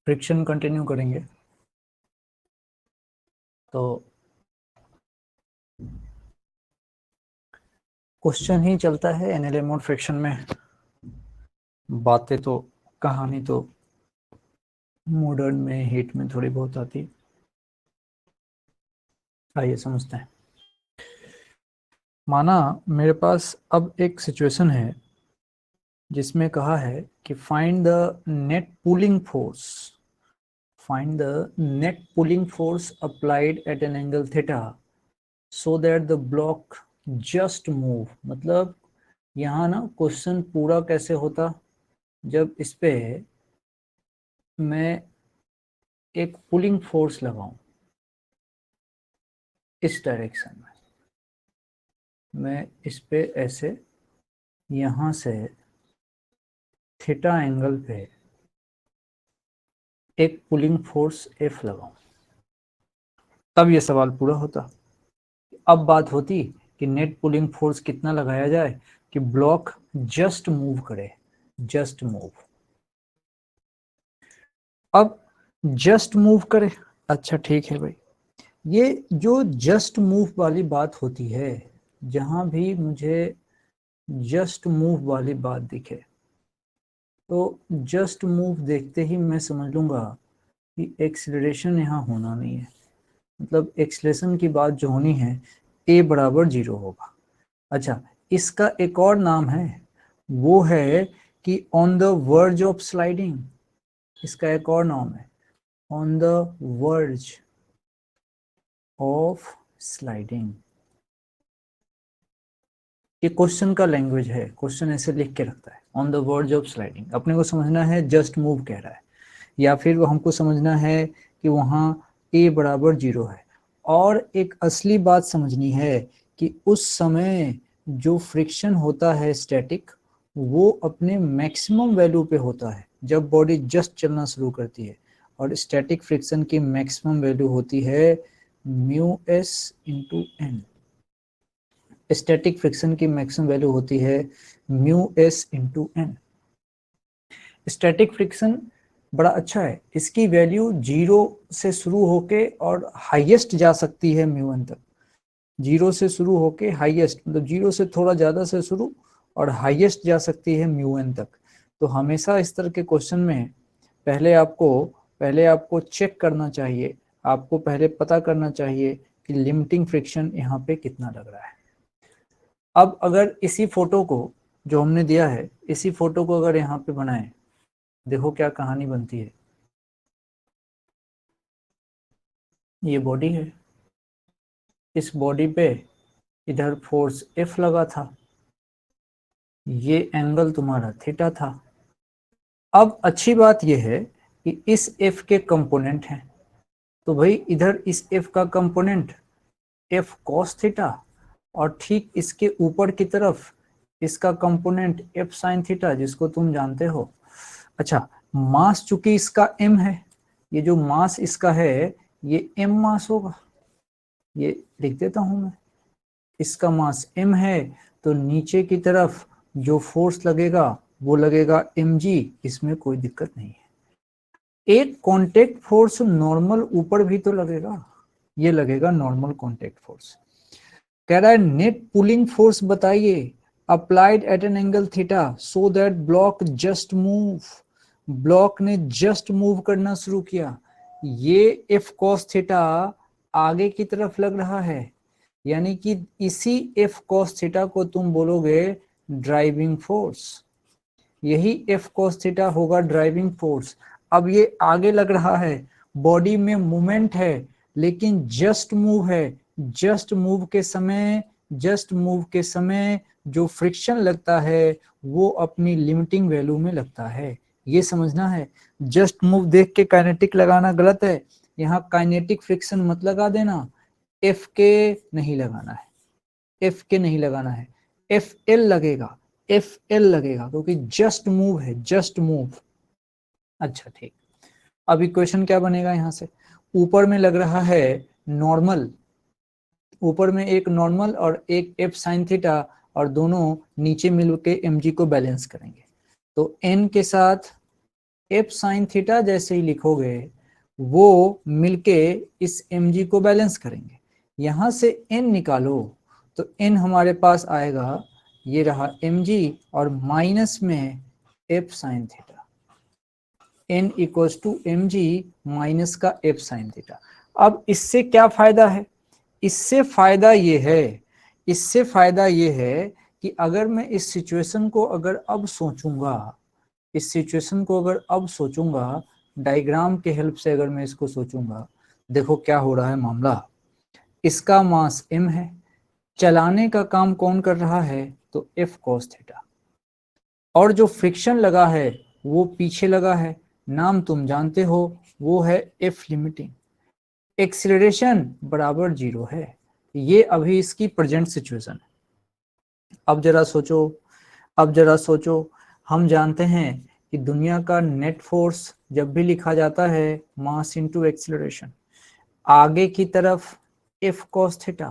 Friction continue करेंगे। तो question ही चलता है एनएलएम और फ्रिक्शन में, बातें तो, कहानी तो मॉडर्न में हीट में थोड़ी बहुत आती। आइए समझते हैं। माना मेरे पास अब एक सिचुएशन है जिसमें कहा है कि find the net pulling force, find the net pulling force applied at an angle theta so that the block just move। मतलब यहाँ ना क्वेश्चन पूरा कैसे होता, जब इस पे मैं एक पुलिंग फोर्स लगाऊं इस डायरेक्शन में, मैं इस पे ऐसे यहाँ से थीटा एंगल पे एक पुलिंग फोर्स एफ लगाऊं, तब ये सवाल पूरा होता। अब बात होती कि नेट पुलिंग फोर्स कितना लगाया जाए कि ब्लॉक जस्ट मूव करे, जस्ट मूव। अब जस्ट मूव करे, अच्छा ठीक है भाई, ये जो जस्ट मूव वाली बात होती है, जहां भी मुझे जस्ट मूव वाली बात दिखे तो जस्ट मूव देखते ही मैं समझ लूंगा कि एक्सीलरेशन यहाँ होना नहीं है। मतलब एक्सीलरेशन की बात जो होनी है ए बराबर 0 होगा। अच्छा, इसका एक और नाम है, वो है कि on the verge of sliding. इसका एक और नाम है on the verge of sliding. ये क्वेश्चन का लैंग्वेज है, क्वेश्चन ऐसे लिख के रखता है on the verge of sliding. अपने को समझना है जस्ट मूव कह रहा है, या फिर हमको समझना है कि वहाँ ए बराबर 0 है। और एक असली बात समझनी है कि उस समय जो फ्रिक्शन होता है स्टैटिक, वो अपने मैक्सिमम वैल्यू पे होता है जब बॉडी जस्ट चलना शुरू करती है। और स्टैटिक फ्रिक्शन की मैक्सिमम वैल्यू होती है mu S into N. Static friction की मैक्सिमम वैल्यू होती है mu S into N. Static friction बड़ा अच्छा है, इसकी वैल्यू 0 से शुरू होके और हाईएस्ट जा सकती है म्यू एन तक। 0 से शुरू होके हाईएस्ट, मतलब 0 से थोड़ा ज़्यादा से शुरू और हाईएस्ट जा सकती है म्यू एन तक। तो हमेशा इस तरह के क्वेश्चन में पहले आपको चेक करना चाहिए, आपको पहले पता करना चाहिए कि लिमिटिंग फ्रिक्शन यहाँ पे कितना लग रहा है। अब अगर इसी फोटो को जो हमने दिया है, इसी फोटो को अगर यहाँ पे बनाएं, देखो क्या कहानी बनती है। ये बॉडी है, इस बॉडी पे इधर फोर्स एफ लगा था, ये एंगल तुम्हारा थीटा था। अब अच्छी बात यह है कि इस एफ के कंपोनेंट हैं, तो भाई इधर इस एफ का कंपोनेंट एफ कॉस थीटा, और ठीक इसके ऊपर की तरफ इसका कंपोनेंट एफ साइन थीटा, जिसको तुम जानते हो। अच्छा, मास चूंकि इसका m है, ये जो मास इसका है ये m मास होगा, ये लिख देता हूं मैं। इसका मास m है, तो नीचे की तरफ जो फोर्स लगेगा वो लगेगा mg, इसमें कोई दिक्कत नहीं है। एक कांटेक्ट फोर्स नॉर्मल ऊपर भी तो लगेगा, ये लगेगा नॉर्मल कांटेक्ट फोर्स। कह रहा है नेट पुलिंग फोर्स बताइए applied at an angle theta so that block just move. Block ने जस्ट मूव करना शुरू किया, ये एफ कॉस थीटा आगे की तरफ लग रहा है, यानी कि इसी एफ कॉस थीटा को तुम बोलोगे ड्राइविंग फोर्स। यही एफ कॉस थीटा होगा ड्राइविंग फोर्स। अब ये आगे लग रहा है, बॉडी में मूवमेंट है, लेकिन जस्ट मूव है। जस्ट मूव के समय जो फ्रिक्शन लगता है वो अपनी लिमिटिंग वैल्यू में लगता है, ये समझना है। जस्ट मूव देख के काइनेटिक लगाना गलत है, यहाँ काइनेटिक फ्रिक्शन मत लगा देना, एफ के नहीं लगाना है, एफ के नहीं लगाना है, एफ एल लगेगा, एफ एल लगेगा, क्योंकि जस्ट मूव है, जस्ट मूव। अच्छा ठीक, अब इक्वेशन क्या बनेगा यहाँ से, ऊपर में लग रहा है नॉर्मल, ऊपर में एक नॉर्मल और एक एफ साइन थीटा, और दोनों नीचे मिलके एम जी को बैलेंस करेंगे। तो एन के साथ एफ साइन थीटा जैसे ही लिखोगे वो मिलके इस mg को बैलेंस करेंगे। यहां से n निकालो तो n हमारे पास आएगा, ये रहा mg और माइनस में F sine theta, n equals to mg minus का एफ साइन थीटा। अब इससे क्या फायदा है? इससे फायदा ये है, इससे फायदा ये है कि अगर मैं इस सिचुएशन को अगर अब सोचूंगा, इस सिचुएशन को अगर अब सोचूंगा, डायग्राम के हेल्प से अगर मैं इसको सोचूंगा, देखो क्या हो रहा है मामला। इसका मास m है, चलाने का काम कौन कर रहा है? तो f cos थीटा, और जो फ्रिक्शन लगा है वो पीछे लगा है, नाम तुम जानते हो, वो है f लिमिटिंग। एक्सीलरेशन बराबर 0 है। ये अभी इसकी प्रेजेंट सिचुएशन है। अब जरा सोचो, अब जरा सोचो, हम जानते हैं कि दुनिया का नेट फोर्स जब भी लिखा जाता है मास इनटू एक्सीलरेशन, आगे की तरफ एफ कॉस थीटा,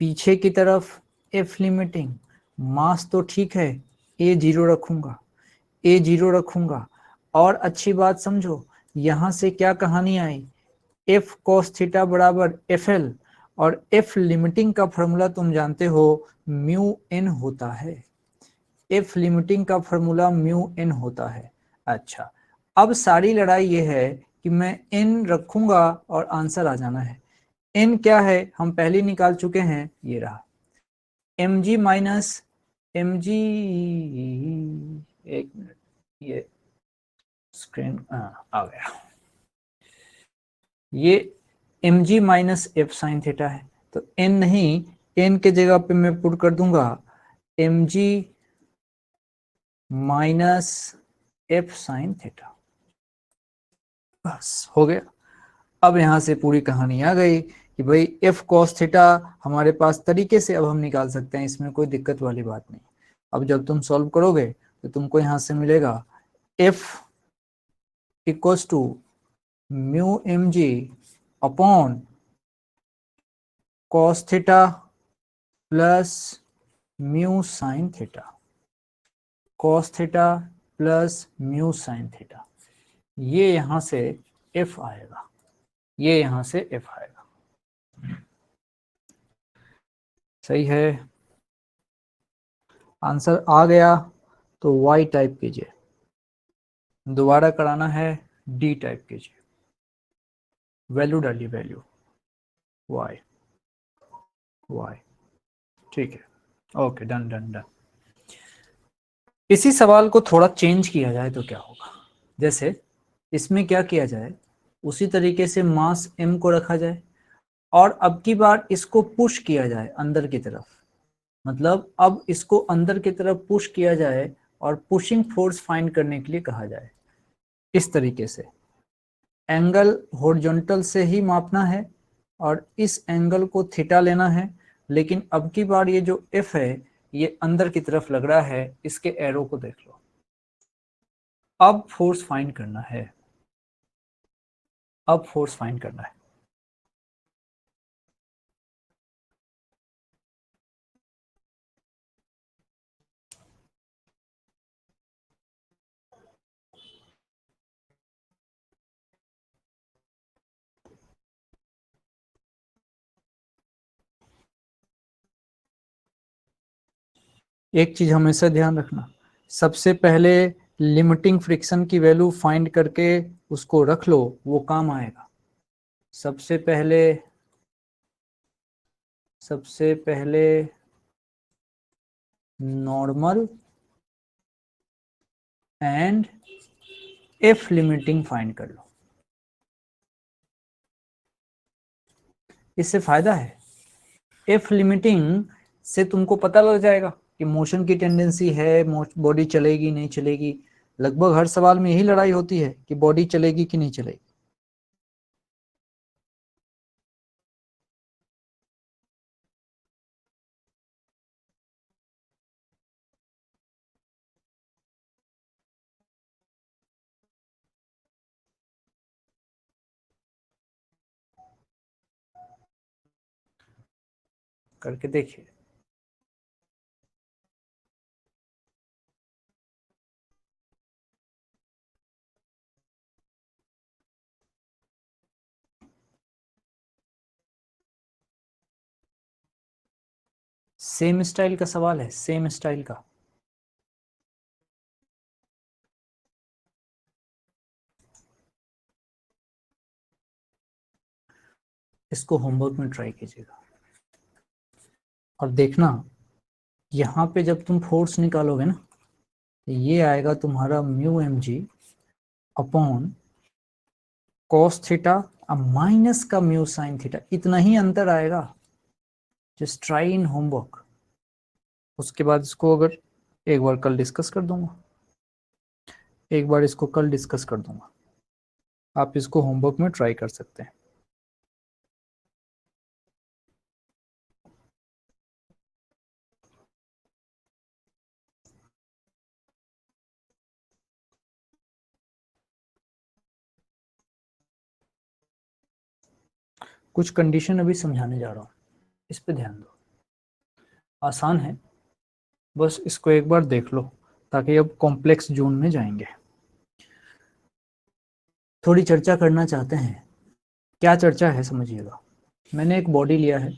पीछे की तरफ एफ लिमिटिंग। मास तो ठीक है, ए जीरो रखूंगा, ए जीरो रखूंगा। और अच्छी बात समझो, यहां से क्या कहानी आई, एफ कॉस थीटा बराबर एफ एल, और एफ लिमिटिंग का फॉर्मूला तुम जानते हो म्यू एन होता है। एफ लिमिटिंग का फॉर्मूला म्यू एन होता है। अच्छा, अब सारी लड़ाई ये है कि मैं एन रखूंगा और आंसर आ जाना है। एन क्या है हम पहले निकाल चुके हैं, ये रहा M G minus M G, एक मिनट, ये स्क्रीन आ गया, ये M G minus F sine theta है। तो एन नहीं, एन के जगह पे मैं पुट कर दूंगा M G minus F sine theta, बस हो गया। अब यहां से पूरी कहानी आ गई कि भाई एफ कॉस थीटा हमारे पास तरीके से अब हम निकाल सकते हैं, इसमें कोई दिक्कत वाली बात नहीं। अब जब तुम सॉल्व करोगे तो तुमको यहां से मिलेगा F equals to mu M G upon cos theta plus mu sine theta, cos theta plus mu sine theta. ये यहां से एफ आएगा, ये यहां से एफ आएगा। सही है, आंसर आ गया तो वाई टाइप कीजिए, दोबारा कराना है डी टाइप कीजिए, वैल्यू डालिए, वैल्यू वाई, वाई, ठीक है, ओके, डन डन डन। इसी सवाल को थोड़ा चेंज किया जाए तो क्या होगा, जैसे इसमें क्या किया जाए, उसी तरीके से मास m को रखा जाए और अब की बार इसको पुश किया जाए अंदर की तरफ, मतलब अब इसको अंदर की तरफ पुश किया जाए और पुशिंग फोर्स फाइंड करने के लिए कहा जाए। इस तरीके से एंगल हॉरिजॉन्टल से ही मापना है और इस एंगल को थीटा लेना है, लेकिन अब की बार ये जो एफ है ये अंदर की तरफ लग रहा है, इसके एरो को देख लो। अब फोर्स फाइंड करना है, अब फोर्स फाइंड करना है। एक चीज हमेशा ध्यान रखना, सबसे पहले लिमिटिंग फ्रिक्शन की वैल्यू फाइंड करके उसको रख लो, वो काम आएगा। सबसे पहले, सबसे पहले normal and F limiting find कर लो, इससे फायदा है। एफ लिमिटिंग से तुमको पता लग जाएगा कि मोशन की टेंडेंसी है, बॉडी चलेगी नहीं चलेगी। लगभग हर सवाल में यही लड़ाई होती है कि बॉडी चलेगी कि नहीं चलेगी। करके देखिए। सेम स्टाइल का सवाल है, सेम स्टाइल का। इसको होमवर्क में ट्राई कीजिएगा और देखना, यहाँ पे जब तुम फोर्स निकालोगे ना, ये आएगा तुम्हारा mu M G upon cos theta अब माइनस का म्यू साइन थीटा, इतना ही अंतर आएगा। Just try in homework. उसके बाद इसको अगर एक बार कल डिस्कस कर दूंगा, एक बार इसको कल डिस्कस कर दूंगा, आप इसको होमवर्क में ट्राई कर सकते हैं। कुछ कंडीशन अभी समझाने जा रहा हूँ, इस पे ध्यान दो। आसान है, बस इसको एक बार देख लो, ताकि अब कॉम्प्लेक्स जोन में जाएंगे। थोड़ी चर्चा करना चाहते हैं। क्या चर्चा है समझिएगा। मैंने एक बॉडी लिया है,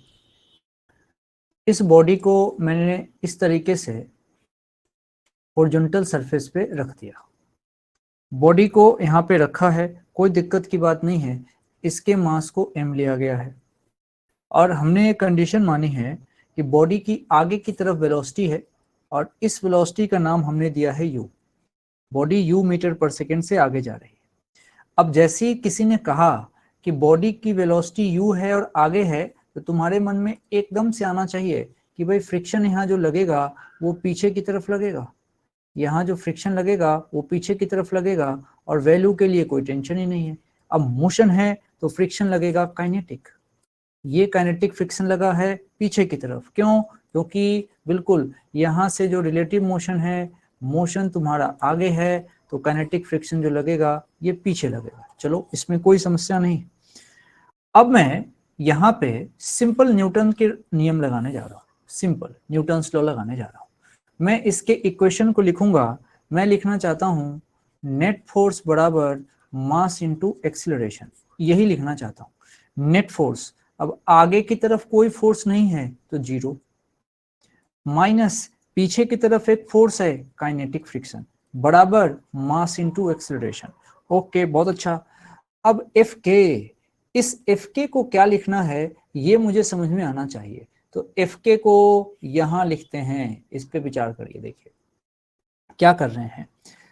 इस बॉडी को मैंने इस तरीके से हॉरिजॉन्टल सरफेस पे रख दिया। बॉडी को यहाँ पे रखा है, कोई दिक्कत की बात नहीं है। इसके मास को m लिया गया है और हमने एक कंडीशन मानी है कि बॉडी की आगे की तरफ वेलोसिटी है और इस वेलोसिटी का नाम हमने दिया है u। बॉडी u मीटर पर सेकेंड से आगे जा रही है। अब जैसे ही किसी ने कहा कि बॉडी की वेलोसिटी u है और आगे है, तो तुम्हारे मन में एकदम से आना चाहिए कि भाई फ्रिक्शन यहाँ जो लगेगा वो पीछे की तरफ लगेगा, यहाँ जो फ्रिक्शन लगेगा वो पीछे की तरफ लगेगा और वैल्यू के लिए कोई टेंशन ही नहीं है। अब मोशन है तो फ्रिक्शन लगेगा काइनेटिक, ये काइनेटिक फ्रिक्शन लगा है पीछे की तरफ। क्यों? क्योंकि बिल्कुल यहाँ से जो रिलेटिव मोशन है, मोशन तुम्हारा आगे है, तो काइनेटिक फ्रिक्शन जो लगेगा ये पीछे लगेगा। चलो, इसमें कोई समस्या नहीं। अब मैं यहाँ पे सिंपल न्यूटन के नियम लगाने जा रहा हूँ, सिंपल न्यूटन्स लॉ लगाने जा रहा हूँ। मैं इसके इक्वेशन को लिखूंगा। मैं लिखना चाहता हूँ नेट फोर्स बराबर मास इनटू एक्सीलरेशन, यही लिखना चाहता हूँ। नेट फोर्स, अब आगे की तरफ कोई फोर्स नहीं है तो जीरो, माइनस पीछे की तरफ एक फोर्स है काइनेटिक फ्रिक्शन, बराबर मास इनटू एक्सीलरेशन। ओके, बहुत अच्छा। अब एफ के, इस एफ के को क्या लिखना है ये मुझे समझ में आना चाहिए। तो एफ के को यहां लिखते हैं, इस पे विचार करिए। देखिए क्या कर रहे हैं।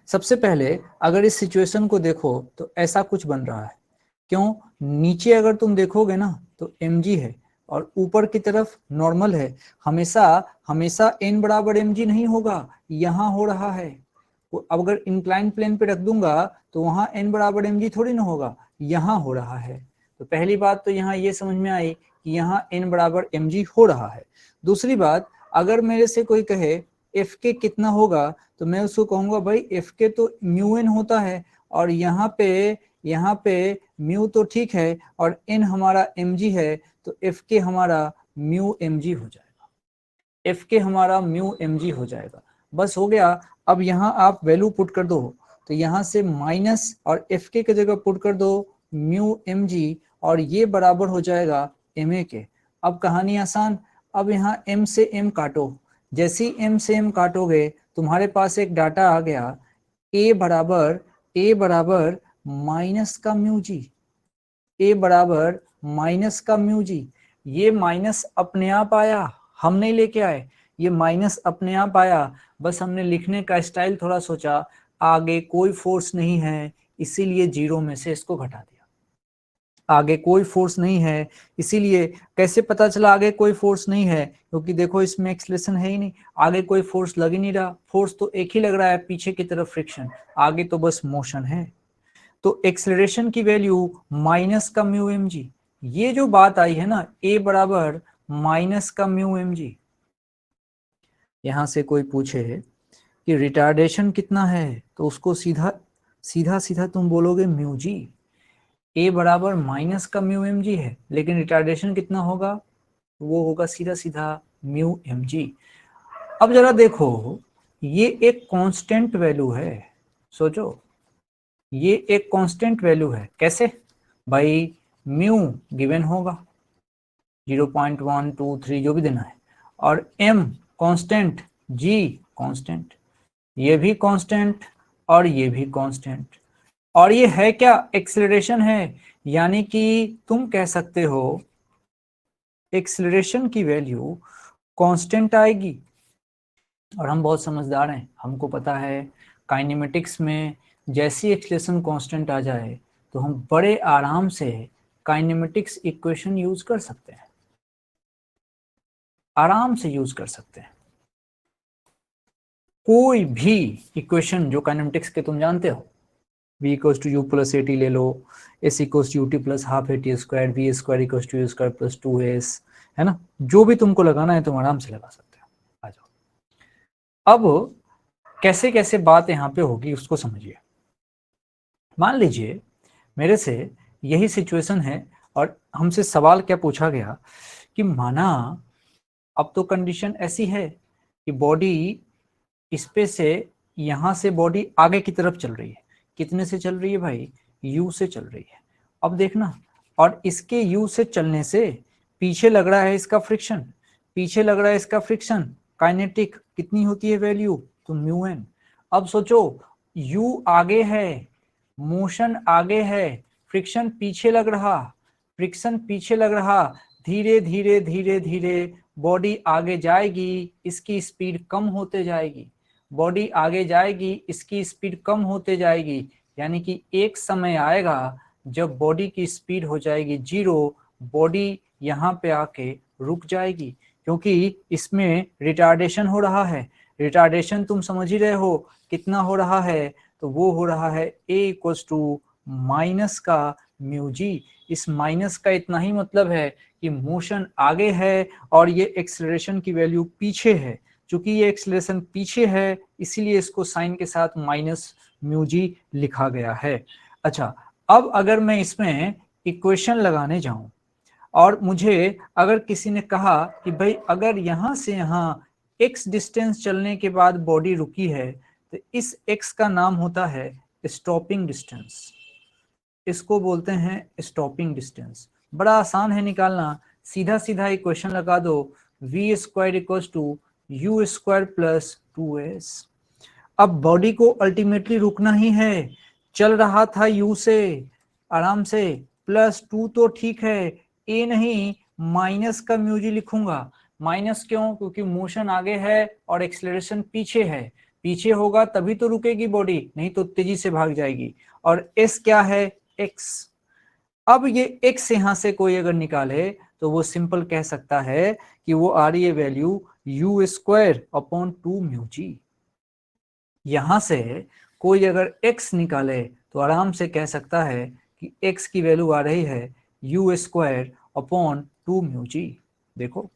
सबसे पहले अगर इस सिचुएशन को देखो तो ऐसा कुछ बन रहा है। क्यों? नीचे अगर तुम देखोगे ना तो mg है और ऊपर की तरफ नॉर्मल है। हमेशा हमेशा n बराबर mg नहीं होगा, यहाँ हो रहा है। अब अगर इंक्लाइन प्लेन पे रख दूंगा तो वहां n बराबर mg थोड़ी ना होगा, यहाँ हो रहा है। तो पहली बात तो यहाँ ये समझ में आई कि यहाँ n बराबर mg हो रहा है। दूसरी बात, अगर मेरे से कोई कहे एफ के कितना होगा, तो मैं उसको कहूंगा भाई एफ के तो म्यू एन होता है और यहाँ पे म्यू तो ठीक है और एन हमारा mg है, तो एफ के हमारा म्यू mg हो जाएगा, एफ के हमारा म्यू mg हो जाएगा। बस हो गया। अब यहाँ आप वैल्यू पुट कर दो, तो यहाँ से माइनस और एफ के जगह पुट कर दो म्यू mg और ये बराबर हो जाएगा ma के। अब कहानी आसान। अब यहाँ m से m काटो, जैसे ही m से m काटोगे तुम्हारे पास एक डाटा आ गया, a बराबर माइनस का म्यू जी, a बराबर माइनस का म्यू जी। ये माइनस अपने आप आया, हम नहीं लेके आए, ये माइनस अपने आप आया। बस हमने लिखने का स्टाइल थोड़ा सोचा, आगे कोई फोर्स नहीं है इसीलिए जीरो में से इसको घटा दिया। आगे कोई फोर्स नहीं है इसीलिए, कैसे पता चला आगे कोई फोर्स नहीं है? क्योंकि देखो इसमें एक्सलेशन है ही नहीं, आगे कोई फोर्स लग ही नहीं रहा। फोर्स तो एक ही लग रहा है पीछे की तरफ फ्रिक्शन, आगे तो बस मोशन है। तो एक्सेलरेशन की वैल्यू माइनस का म्यू एम जी। ये जो बात आई है ना, ए बराबर माइनस का म्यू एम जी। यहां से कोई पूछे कि रिटार्डेशन कितना है, तो उसको सीधा सीधा सीधा तुम बोलोगे म्यू जी। ए बराबर माइनस का म्यू एम जी है, लेकिन रिटार्डेशन कितना होगा? वो होगा सीधा सीधा म्यू एम जी। अब जरा देखो, ये एक कांस्टेंट वैल्यू है, सोचो ये एक कांस्टेंट वैल्यू है। कैसे भाई? म्यू गिवन होगा 0.123 जो भी देना है, और m कांस्टेंट, g कांस्टेंट, ये भी कांस्टेंट और ये भी कांस्टेंट। और ये है क्या? एक्सेलरेशन है, यानी कि तुम कह सकते हो एक्सेलरेशन की वैल्यू कांस्टेंट आएगी। और हम बहुत समझदार हैं, हमको पता है काइनेमेटिक्स में जैसी एक्सेलरेशन कांस्टेंट आ जाए तो हम बड़े आराम से काइनेमेटिक्स इक्वेशन यूज कर सकते हैं, आराम से यूज कर सकते हैं। कोई भी इक्वेशन जो काइनेमेटिक्स के तुम जानते हो, v equals to U plus A T ले लो, s equals to U T plus half A T square, V square equals to U square plus 2s, है ना? जो भी तुमको लगाना है तुम आराम से लगा सकते हो। आ जाओ, अब कैसे कैसे बात यहाँ पे होगी उसको समझिए। मान लीजिए मेरे से यही सिचुएशन है और हमसे सवाल क्या पूछा गया कि माना अब तो कंडीशन ऐसी है कि बॉडी इस पे से, यहां से बॉडी आगे की तरफ चल रही है। कितने से चल रही है भाई? u से चल रही है। अब देखना, और इसके u से चलने से पीछे लग रहा है इसका फ्रिक्शन, पीछे लग रहा है इसका फ्रिक्शन। काइनेटिक कितनी होती है वैल्यू? तो म्यू एन। अब सोचो u आगे है, मोशन आगे है, फ्रिक्शन पीछे लग रहा, फ्रिक्शन पीछे लग रहा, धीरे धीरे धीरे धीरे बॉडी आगे जाएगी, इसकी स्पीड कम होते जाएगी, बॉडी आगे जाएगी, इसकी स्पीड कम होते जाएगी। यानी कि एक समय आएगा जब बॉडी की स्पीड हो जाएगी 0, बॉडी यहाँ पे आके रुक जाएगी, क्योंकि इसमें रिटार्डेशन हो रहा है। रिटार्डेशन तुम समझ ही रहे हो कितना हो रहा है, तो वो हो रहा है a इक्वल्स टू माइनस का म्यू जी। इस माइनस का इतना ही मतलब है कि मोशन आगे है और ये एक्सेलरेशन की वैल्यू पीछे है। चूंकि ये एक्सेलरेशन पीछे है इसीलिए इसको साइन के साथ माइनस म्यू जी लिखा गया है। अच्छा, अब अगर मैं इसमें इक्वेशन लगाने जाऊं और मुझे अगर किसी ने कहा कि भाई अगर यहां से यहां x डिस्टेंस चलने के बाद बॉडी रुकी है तो इस x का नाम होता है स्टॉपिंग डिस्टेंस, इसको बोलते हैं स्टॉपिंग डिस्टेंस। बड़ा आसान है निकालना, सीधा सीधा इक्वेशन लगा दो, v square equals to U square plus 2s। अब बॉडी को अल्टीमेटली रुकना ही है, चल रहा था u से आराम से, प्लस 2 तो ठीक है, a नहीं माइनस का म्यू जी लिखूंगा। माइनस क्यों? क्योंकि मोशन आगे है और एक्सेलरेशन पीछे है, पीछे होगा तभी तो रुकेगी बॉडी, नहीं तो तेजी से भाग जाएगी। और s क्या है? x। अब ये x यहां से कोई अगर निकाले तो वो सिंपल कह सकता है कि वो आ रही है value U square upon 2 mu G. यहां से कोई अगर x निकाले तो आराम से कह सकता है कि x की वैल्यू आ रही है U square upon 2 mu G. देखो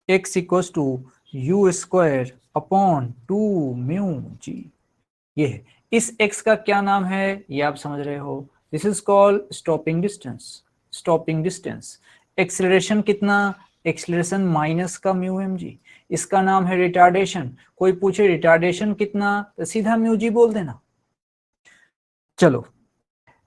x equals to U square upon 2 mu G. ये है, इस x का क्या नाम है ये आप समझ रहे हो, this is called stopping distance. Stopping distance. Acceleration कितना? एक्सेलरेशन माइनस का म्यू एम जी, इसका नाम है रिटार्डेशन। कोई पूछे रिटार्डेशन कितना तो सीधा म्यू जी बोल देना। चलो,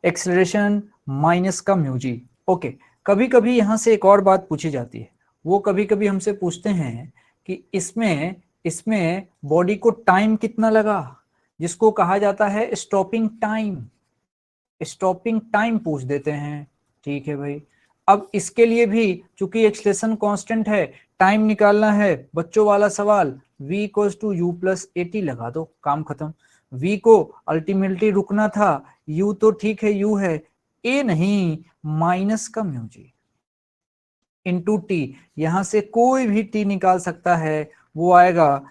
एक्सेलरेशन माइनस का म्यू जी। ओके, कभी कभी यहां से एक और बात पूछी जाती है, वो कभी कभी हमसे पूछते हैं कि इसमें इसमें बॉडी को टाइम कितना लगा, जिसको कहा जाता है स्टॉपिंग टाइम। स्टॉपिंग टाइम पूछ देते हैं, ठीक है भाई। अब इसके लिए भी चूंकि एक्सेलरेशन कांस्टेंट है, टाइम निकालना है, बच्चों वाला सवाल, v equals to U plus A T लगा दो, काम खत्म। v को अल्टीमेटली रुकना था, u तो ठीक है u है, a नहीं माइनस का म्यू जी इंटू टी। यहां से कोई भी t निकाल सकता है, वो आएगा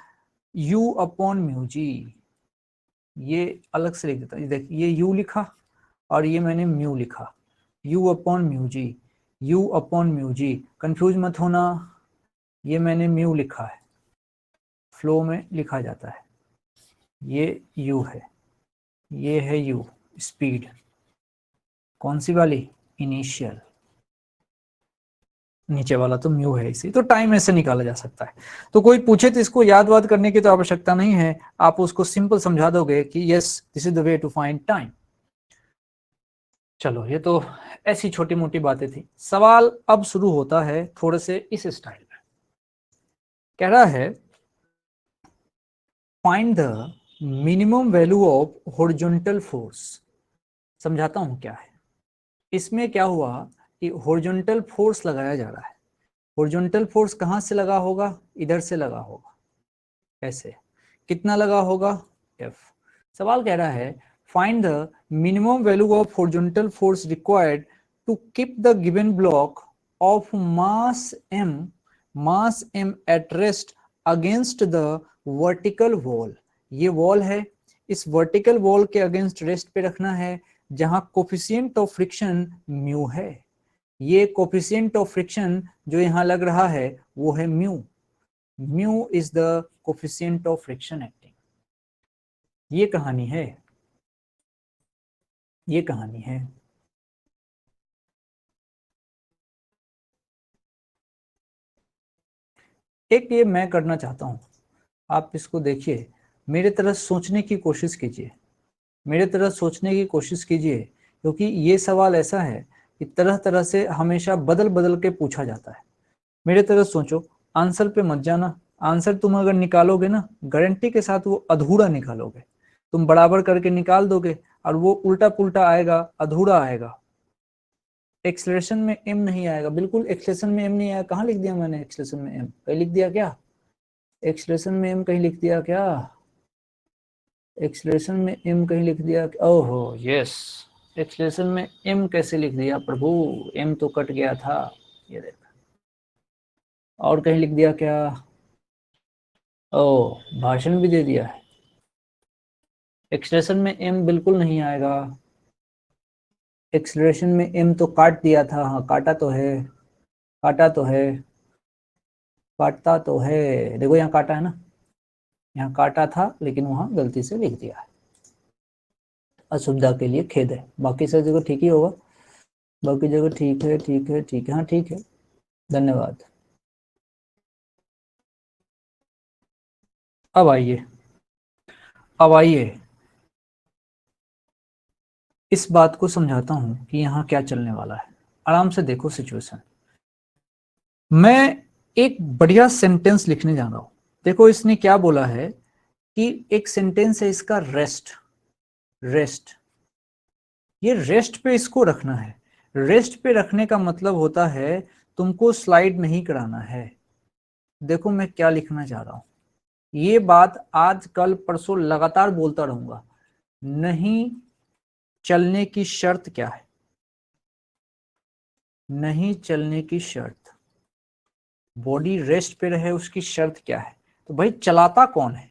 u अपॉन म्यू जी। ये अलग से लिख देता हूं, देख ये u लिखा और ये मैंने म्यू लिखा, u upon mu G, u upon mu G, confuse मत होना, ये मैंने म्यू लिखा है, फ्लो में लिखा जाता है। ये u है, ये है u स्पीड, कौन सी वाली? इनिशियल। नीचे वाला तो म्यू है, इसी तो टाइम ऐसे निकाला जा सकता है। तो कोई पूछे तो इसको याद वाद करने की तो आवश्यकता नहीं है, आप उसको सिंपल समझा दोगे कि yes this is the way to find time. चलो, ये तो ऐसी छोटी मोटी बातें थी। सवाल अब शुरू होता है थोड़े से इस स्टाइल में। कह रहा है find the minimum value of horizontal force. समझाता हूं क्या है। इसमें क्या हुआ कि हॉरिजॉन्टल फोर्स लगाया जा रहा है। हॉरिजॉन्टल फोर्स कहां से लगा होगा? इधर से लगा होगा। ऐसे कितना लगा होगा? F। सवाल कह रहा है find the minimum value of horizontal force required to keep the given block of mass m at rest against the vertical wall. ये वॉल है, इस वर्टिकल वॉल के अगेंस्ट रेस्ट पे रखना है, जहां कोफिशिएंट ऑफ फ्रिक्शन म्यू है। ये कोफिशिएंट ऑफ फ्रिक्शन जो यहां लग रहा है वो है mu. Mu is the coefficient of friction acting. ये कहानी है, ये कहानी है। एक ये मैं करना चाहता हूं, आप इसको देखिए, मेरे तरह सोचने की कोशिश कीजिए, मेरे तरह सोचने की कोशिश कीजिए, क्योंकि ये सवाल ऐसा है कि तरह तरह से हमेशा बदल बदल के पूछा जाता है। मेरे तरह सोचो, आंसर पे मत जाना। आंसर तुम अगर निकालोगे ना, गारंटी के साथ वो अधूरा निकालोगे। तुम बराबर करके निकाल दोगे और वो उल्टा पुल्टा आएगा, अधूरा आएगा। एक्सलेशन में एम नहीं आएगा, बिल्कुल एक्सलेशन में एम नहीं आएगा। कहाँ लिख दिया मैंने एक्सलेशन में एम? कहीं लिख दिया क्या? एक्सलेशन में एम कहीं लिख दिया क्या? एक्सलेशन में एम कहीं लिख दिया? ओहो यस, एक्सलेशन में एम कैसे लिख दिया प्रभु? एम तो कट गया था, ये देखा। और कहीं लिख दिया क्या? ओ, भाषण भी दे दिया है। एक्सलेशन में एम बिल्कुल नहीं आएगा। एक्सलेशन में एम तो काट दिया था। हाँ, काटा तो है, काटा तो है, काटता तो है। देखो यहाँ काटा है ना, यहाँ काटा था, लेकिन वहां गलती से लिख दिया है। असुविधा के लिए खेद है। बाकी सब जगह ठीक ही होगा, बाकी जगह ठीक है, ठीक है, ठीक है। हाँ ठीक है, धन्यवाद। अब आइए, अब आइए इस बात को समझाता हूं कि यहाँ क्या चलने वाला है। आराम से देखो सिचुएशन। मैं एक बढ़िया सेंटेंस लिखने जा रहा हूं। देखो इसने क्या बोला है कि एक सेंटेंस है इसका, रेस्ट। रेस्ट, ये रेस्ट पे इसको रखना है। रेस्ट पे रखने का मतलब होता है तुमको स्लाइड नहीं कराना है। देखो मैं क्या लिखना चाह रहा हूं, ये बात आज कल परसों लगातार बोलता रहूंगा। नहीं चलने की शर्त क्या है? नहीं चलने की शर्त, बॉडी रेस्ट पे रहे उसकी शर्त क्या है? तो भाई चलाता कौन है?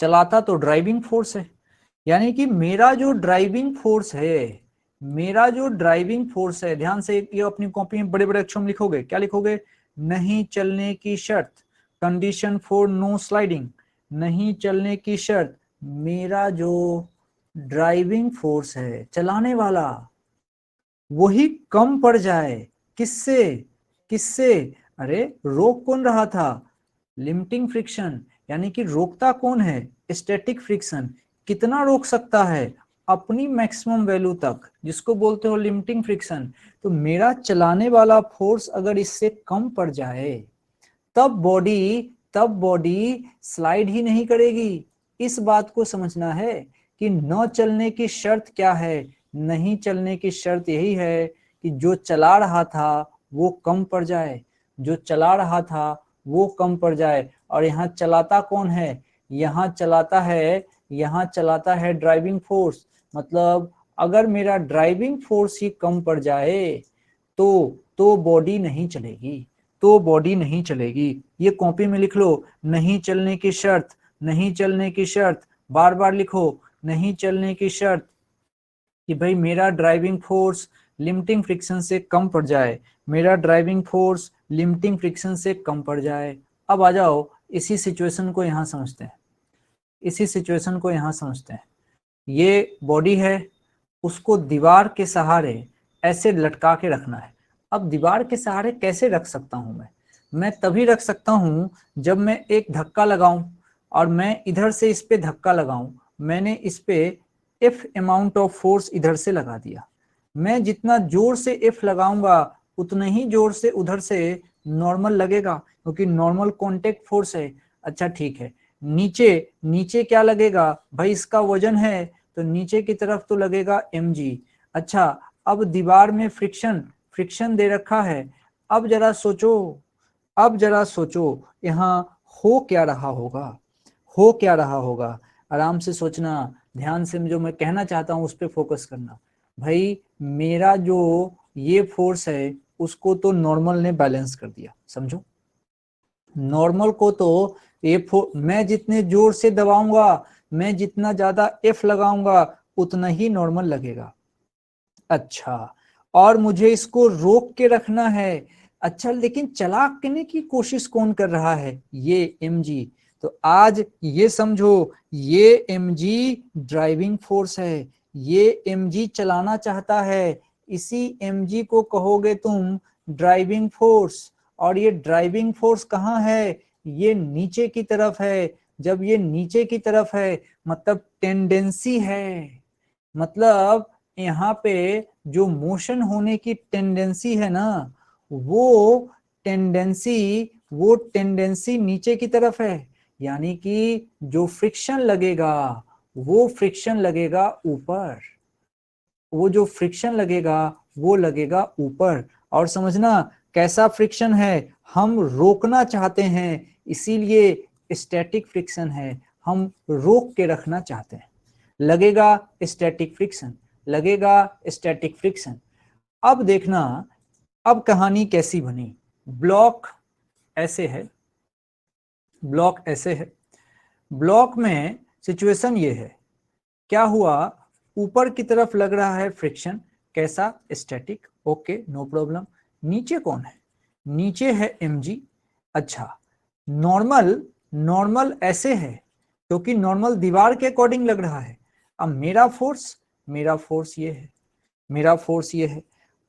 चलाता तो ड्राइविंग फोर्स है। यानी कि मेरा जो ड्राइविंग फोर्स है, मेरा जो ड्राइविंग फोर्स है, ध्यान से ये अपनी कॉपी में बड़े बड़े अक्षरों में लिखोगे। क्या लिखोगे? नहीं चलने की शर्त, कंडीशन फॉर नो स्लाइडिंग। नहीं चलने की शर्त, मेरा जो ड्राइविंग फोर्स है, चलाने वाला, वही कम पड़ जाए। किससे? किससे? अरे रोक कौन रहा था? Limiting friction. यानी कि रोकता कौन है? Static friction. कितना रोक सकता है? अपनी मैक्सिमम वैल्यू तक, जिसको बोलते हो लिमिटिंग फ्रिक्शन। तो मेरा चलाने वाला फोर्स अगर इससे कम पड़ जाए, तब बॉडी स्लाइड ही नहीं करेगी। इस बात को समझना है कि न चलने की शर्त क्या है? नहीं चलने की शर्त यही है कि जो चला रहा था वो कम पड़ जाए, जो चला रहा था वो कम पड़ जाए। और यहाँ चलाता कौन है? यहाँ चलाता है ड्राइविंग फोर्स। मतलब अगर मेरा ड्राइविंग फोर्स ही कम पड़ जाए तो बॉडी नहीं चलेगी, तो बॉडी नहीं चलेगी। ये कॉपी में लिख लो, नहीं चलने की शर्त, नहीं चलने की शर्त, बार बार लिखो, नहीं चलने की शर्त कि भाई मेरा ड्राइविंग फोर्स लिमिटिंग फ्रिक्शन से कम पड़ जाए, मेरा ड्राइविंग फोर्स लिमिटिंग फ्रिक्शन से कम पड़ जाए। अब आ जाओ इसी सिचुएशन को यहाँ समझते हैं, इसी सिचुएशन को यहाँ समझते हैं। ये बॉडी है, उसको दीवार के सहारे ऐसे लटका के रखना है। अब दीवार के सहारे कैसे रख सकता हूं मैं तभी रख सकता हूं जब मैं एक धक्का लगाऊं, और मैं इधर से इस पे धक्का लगाऊं। मैंने इस पे एफ अमाउंट ऑफ फोर्स इधर से लगा दिया। मैं जितना जोर से एफ लगाऊंगा उतना ही जोर से उधर से नॉर्मल लगेगा। क्योंकि नॉर्मल कॉन्टेक्ट फोर्स है। अच्छा ठीक है, नीचे नीचे क्या लगेगा भाई, इसका वजन है तो नीचे की तरफ तो लगेगा mg। अच्छा, अब दीवार में फ्रिक्शन फ्रिक्शन दे रखा है। अब जरा सोचो, अब जरा सोचो यहाँ हो क्या रहा होगा, हो क्या रहा होगा। आराम से सोचना, ध्यान से जो मैं कहना चाहता हूँ उस पर फोकस करना। भाई मेरा जो ये फोर्स है उसको तो नॉर्मल ने बैलेंस कर दिया, समझो। नॉर्मल को तो मैं जितने जोर से दबाऊंगा, मैं जितना ज्यादा एफ लगाऊंगा उतना ही नॉर्मल लगेगा। अच्छा, और मुझे इसको रोक के रखना है। अच्छा, लेकिन चलाने की कोशिश कौन कर रहा है, ये mg। तो आज ये समझो, ये mg ड्राइविंग फोर्स है, ये mg चलाना चाहता है, इसी mg को कहोगे तुम ड्राइविंग फोर्स। और ये ड्राइविंग फोर्स कहाँ है, ये नीचे की तरफ है। जब ये नीचे की तरफ है मतलब टेंडेंसी है, मतलब यहाँ पे जो मोशन होने की टेंडेंसी है ना, वो टेंडेंसी नीचे की तरफ है। यानी कि जो फ्रिक्शन लगेगा वो फ्रिक्शन लगेगा ऊपर, वो जो फ्रिक्शन लगेगा वो लगेगा ऊपर। और समझना कैसा फ्रिक्शन है, हम रोकना चाहते हैं, इसीलिए स्टैटिक फ्रिक्शन है, हम रोक के रखना चाहते हैं। लगेगा स्टैटिक फ्रिक्शन, लगेगा स्टैटिक फ्रिक्शन। अब देखना, अब कहानी कैसी बनी। ब्लॉक ऐसे है, ब्लॉक ऐसे है, ब्लॉक में सिचुएशन ये है, क्या हुआ, ऊपर की तरफ लग रहा है फ्रिक्शन, कैसा, स्टैटिक, ओके नो प्रॉब्लम। नीचे कौन है, नीचे है mg। अच्छा, नॉर्मल नॉर्मल ऐसे है क्योंकि नॉर्मल दीवार के अकॉर्डिंग लग रहा है। अब मेरा फोर्स ये है, मेरा फोर्स ये है।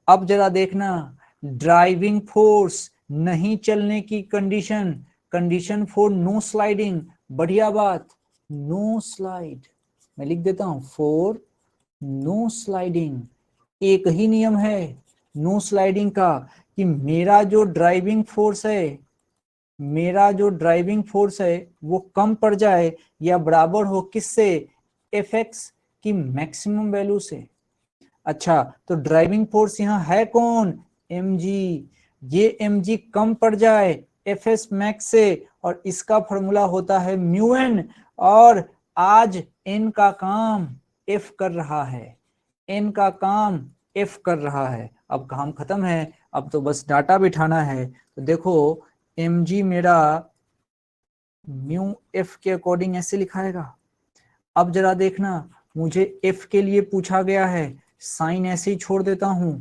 अब जरा देखना, ड्राइविंग फोर्स नहीं चलने की condition, condition for no sliding, बढ़िया बात, नो स्लाइड, मैं लिख देता हूं फॉर नो स्लाइडिंग। एक ही नियम है नो स्लाइडिंग का कि मेरा जो ड्राइविंग फोर्स है, मेरा जो ड्राइविंग फोर्स है वो कम पड़ जाए या बराबर हो किससे, fx की मैक्सिमम वैल्यू से। अच्छा, तो ड्राइविंग फोर्स यहाँ है कौन, mg। ये mg कम पड़ जाए fs मैक्स से, और इसका फॉर्मूला होता है म्यू एन। और आज n का काम f कर रहा है, n का काम f कर रहा है। अब काम खत्म है, अब तो बस डाटा बिठाना है। तो देखो mg मेरा म्यू f के अकॉर्डिंग ऐसे लिखाएगा। अब जरा देखना, मुझे f के लिए पूछा गया है, साइन ऐसे ही छोड़ देता हूं,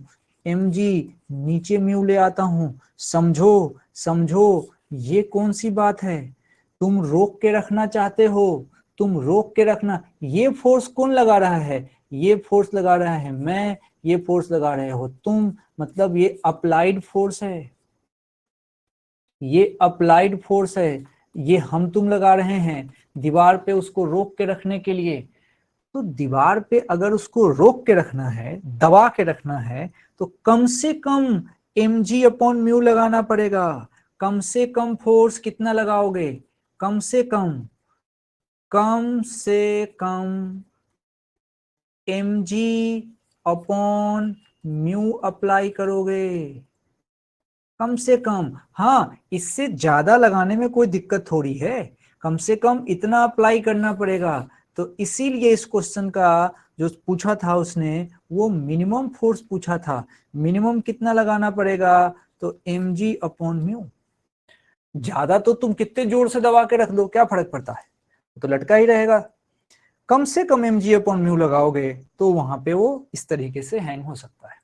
mg नीचे म्यू ले आता हूं। समझो समझो, ये कौन सी बात है, तुम रोक के रखना चाहते हो, तुम रोक के रखना। ये फोर्स कौन लगा रहा है, ये फोर्स लगा रहा है मैं, ये फोर्स लगा रहे हो तुम, मतलब ये अप्लाइड फोर्स है, ये अप्लाइड फोर्स है, ये हम तुम लगा रहे हैं दीवार पे उसको रोक के रखने के लिए। तो दीवार पे अगर उसको रोक के रखना है, दबा के रखना है, तो कम से कम mg अपॉन म्यू लगाना पड़ेगा। कम से कम फोर्स कितना लगाओगे, कम से कम, कम से कम mg अपॉन म्यू अप्लाई करोगे, कम से कम। हाँ, इससे ज्यादा लगाने में कोई दिक्कत थोड़ी है, कम से कम इतना अप्लाई करना पड़ेगा। तो इसीलिए इस क्वेश्चन का जो पूछा था उसने, वो मिनिमम फोर्स पूछा था, मिनिमम कितना लगाना पड़ेगा, तो mg अपॉन म्यू। ज्यादा तो तुम कितने जोर से दबा के रख दो, क्या फर्क पड़ता है, तो लटका ही रहेगा। कम से कम mg अपॉन म्यू लगाओगे तो वहां पे वो इस तरीके से हैंग हो सकता है।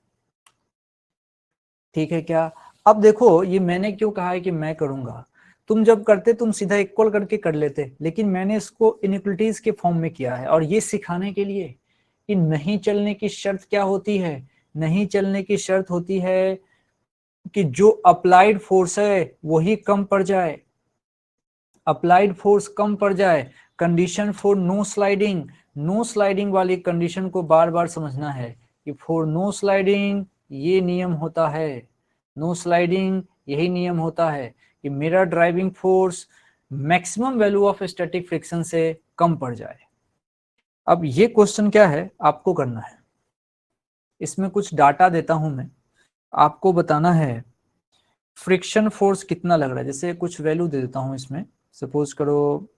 ठीक है क्या। अब देखो, ये मैंने क्यों कहा है कि मैं करूंगा, तुम जब करते तुम सीधा इक्वल करके कर लेते, लेकिन मैंने इसको इनइक्वलिटीज के फॉर्म में किया है, और ये सिखाने के लिए कि नहीं चलने की शर्त क्या होती है, नहीं चलने की शर्त होती है कि जो अप्लाइड फोर्स है वही कम पड़ जाए, अप्लाइड फोर्स कम पड़ जाए। Condition for no sliding, no sliding वाली कंडीशन को बार बार समझना है कि फॉर नो स्लाइडिंग ये नियम होता है, नो स्लाइडिंग यही नियम होता है कि मेरा driving force maximum value of static friction से कम पड़ जाए। अब ये क्वेश्चन क्या है आपको करना है, इसमें कुछ डाटा देता हूं मैं, आपको बताना है फ्रिक्शन फोर्स कितना लग रहा है। जैसे कुछ वैल्यू दे देता हूं इसमें, सपोज करो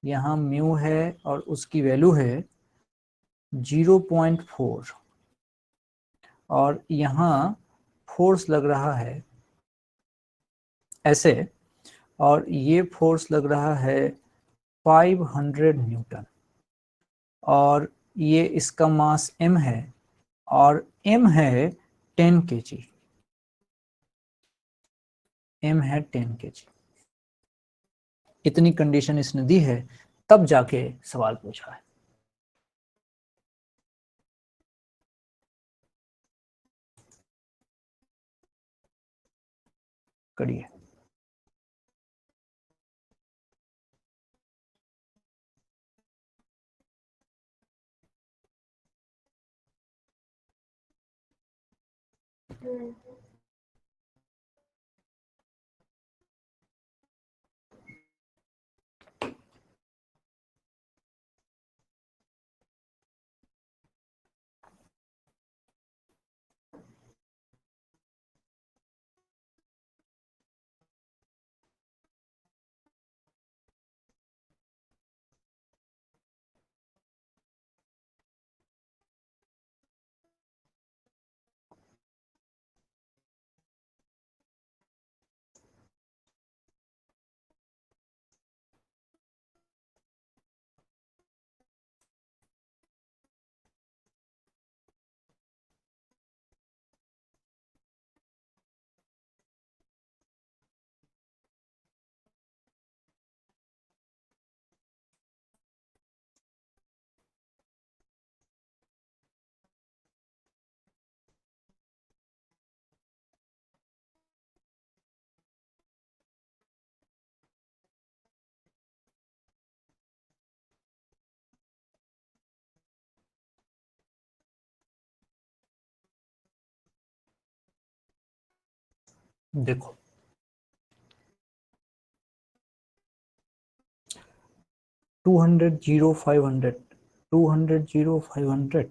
यहाँ म्यू है और उसकी वैल्यू है 0.4 और यहाँ फोर्स लग रहा है ऐसे, और ये फोर्स लग रहा है 500 न्यूटन, और ये इसका मास m है और m है 10 kg, m है 10 kg। इतनी कंडीशन इसने दी है तब जाके सवाल पूछा है। करिए। देखो 200 0 500 200 0 500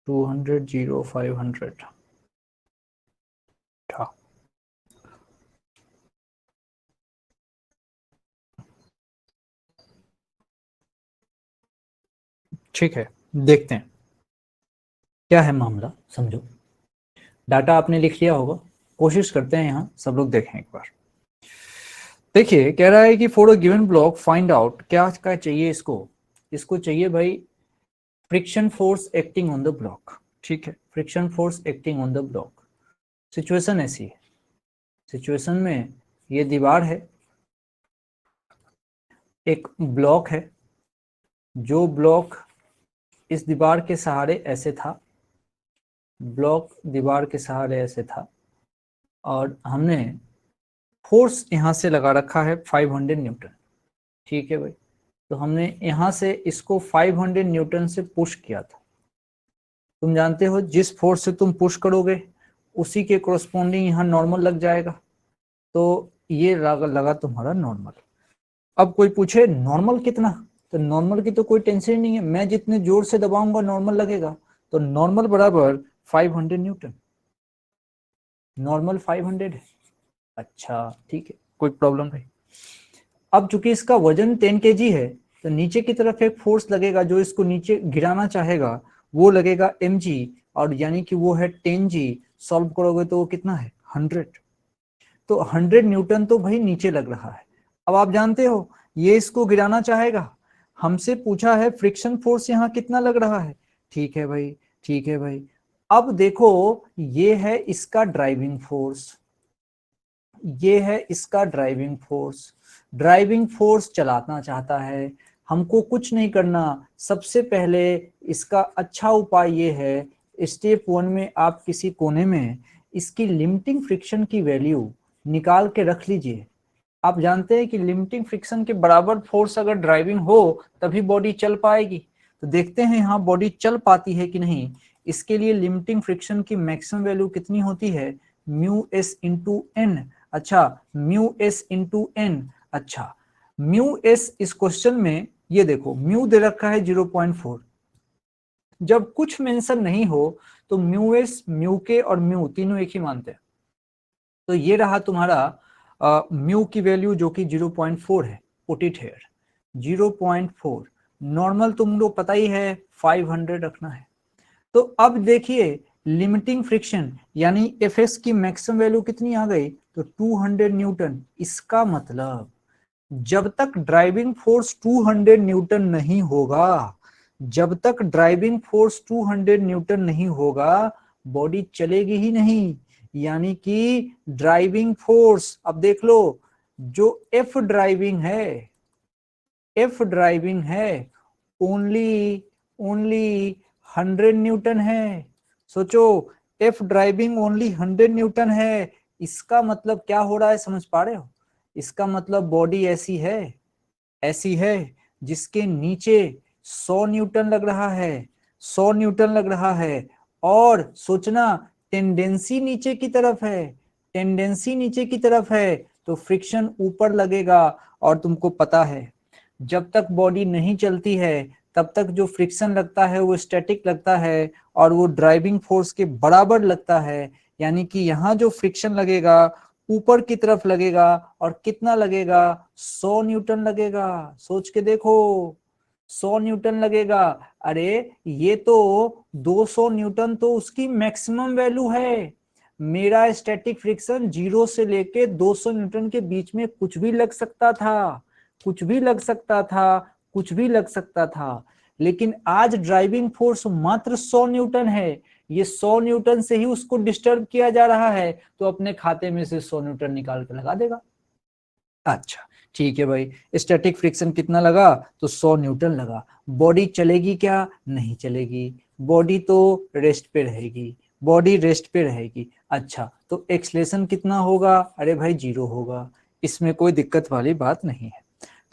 200 0 500 था। ठीक है, देखते हैं क्या है मामला, समझो। डाटा आपने लिख लिया होगा, कोशिश करते हैं यहाँ सब लोग देखें एक बार। देखिए कह रहा है कि for a given block find out, क्या क्या चाहिए इसको, इसको चाहिए भाई friction force acting on the block. ठीक है, friction force acting on the block. Situation ऐसी है, सिचुएशन में ये दीवार है, एक ब्लॉक है, जो ब्लॉक इस दीवार के सहारे ऐसे था, ब्लॉक दीवार के सहारे ऐसे था, और हमने फोर्स यहां से लगा रखा है 500 न्यूटन। ठीक है भाई, तो हमने यहां से इसको 500 न्यूटन से पुश किया था। तुम जानते हो जिस फोर्स से तुम पुश करोगे उसी के कोरस्पॉन्डिंग यहाँ नॉर्मल लग जाएगा, तो ये लगा तुम्हारा नॉर्मल। अब कोई पूछे नॉर्मल कितना, तो नॉर्मल की तो कोई टेंशन नहीं है, मैं जितने जोर से दबाऊंगा नॉर्मल लगेगा, तो नॉर्मल बराबर 500 न्यूटन, नॉर्मल 500 है। अच्छा ठीक है, कोई प्रॉब्लम नहीं। अब चूंकि इसका वजन 10 kg है, तो नीचे की तरफ एक फोर्स लगेगा जो इसको नीचे गिराना चाहेगा, वो लगेगा mg, और यानी कि वो है 10g। सॉल्व करोगे तो वो कितना है 100, तो 100 न्यूटन तो भाई नीचे लग रहा है। अब आप जानते हो ये इसको गिराना चाहेगा, हमसे पूछा है फ्रिक्शन फोर्स यहाँ कितना लग रहा है। ठीक है भाई, ठीक है भाई। अब देखो ये है इसका ड्राइविंग फोर्स, ये है इसका ड्राइविंग फोर्स, ड्राइविंग फोर्स चलाना चाहता है। हमको कुछ नहीं करना, सबसे पहले इसका अच्छा उपाय ये है, स्टेप 1 में आप किसी कोने में इसकी लिमिटिंग फ्रिक्शन की वैल्यू निकाल के रख लीजिए। आप जानते हैं कि लिमिटिंग फ्रिक्शन के बराबर फोर्स अगर ड्राइविंग हो तभी बॉडी चल पाएगी। तो देखते हैं यहाँ बॉडी चल पाती है कि नहीं। इसके लिए लिमिटिंग फ्रिक्शन की मैक्सिमम वैल्यू कितनी होती है, म्यू एस इंटू एन। अच्छा म्यू एस इंटू एन। अच्छा म्यू एस इस क्वेश्चन में ये देखो म्यू दे रखा है 0.4, जब कुछ मेंशन नहीं हो तो म्यू एस म्यू के और म्यू तीनों एक ही मानते हैं। तो ये रहा तुम्हारा म्यू की वैल्यू जो कि 0.4 है, पुट इट हियर 0.4। नॉर्मल तुम लोग पता ही है 500 रखना है। तो अब देखिए लिमिटिंग फ्रिक्शन यानी एफ एस की मैक्सिमम वैल्यू कितनी आ गई, तो 200 न्यूटन। इसका मतलब जब तक ड्राइविंग फोर्स 200 न्यूटन नहीं होगा, जब तक ड्राइविंग फोर्स 200 न्यूटन नहीं होगा बॉडी चलेगी ही नहीं। यानी कि ड्राइविंग फोर्स, अब देख लो, जो एफ ड्राइविंग है, एफ ड्राइविंग है ओनली ओनली 100 न्यूटन है। सोचो एफ ड्राइविंग ओनली 100 न्यूटन है, इसका मतलब क्या हो रहा है, समझ पा रहे हो? इसका मतलब बॉडी ऐसी है, ऐसी है जिसके नीचे 100 न्यूटन लग रहा है, 100 न्यूटन लग रहा है। और सोचना टेंडेंसी नीचे की तरफ है, टेंडेंसी नीचे की तरफ है, तो फ्रिक्शन ऊपर लगेगा। और तुमको पता है जब तक बॉडी नहीं चलती है तब तक जो फ्रिक्शन लगता है वो स्टैटिक लगता है और वो ड्राइविंग फोर्स के बराबर लगता है। यानी कि यहाँ जो फ्रिक्शन लगेगा ऊपर की तरफ लगेगा और कितना लगेगा, 100 न्यूटन लगेगा। सोच के देखो 100 न्यूटन लगेगा। अरे ये तो 200 न्यूटन तो उसकी मैक्सिमम वैल्यू है। मेरा स्टैटिक फ्रिक्शन 0 से लेके 200 न्यूटन के बीच में कुछ भी लग सकता था, कुछ भी लग सकता था, कुछ भी लग सकता था। लेकिन आज ड्राइविंग फोर्स मात्र 100 न्यूटन है, ये 100 न्यूटन से ही उसको डिस्टर्ब किया जा रहा है, तो अपने खाते में से 100 न्यूटन निकाल के लगा देगा। अच्छा ठीक है भाई, स्टैटिक फ्रिक्शन कितना लगा, तो 100 न्यूटन लगा। बॉडी चलेगी क्या, नहीं चलेगी, बॉडी तो रेस्ट पे रहेगी, बॉडी रेस्ट पे रहेगी। अच्छा तो एक्सलेशन कितना होगा, अरे भाई 0 होगा, इसमें कोई दिक्कत वाली बात नहीं है।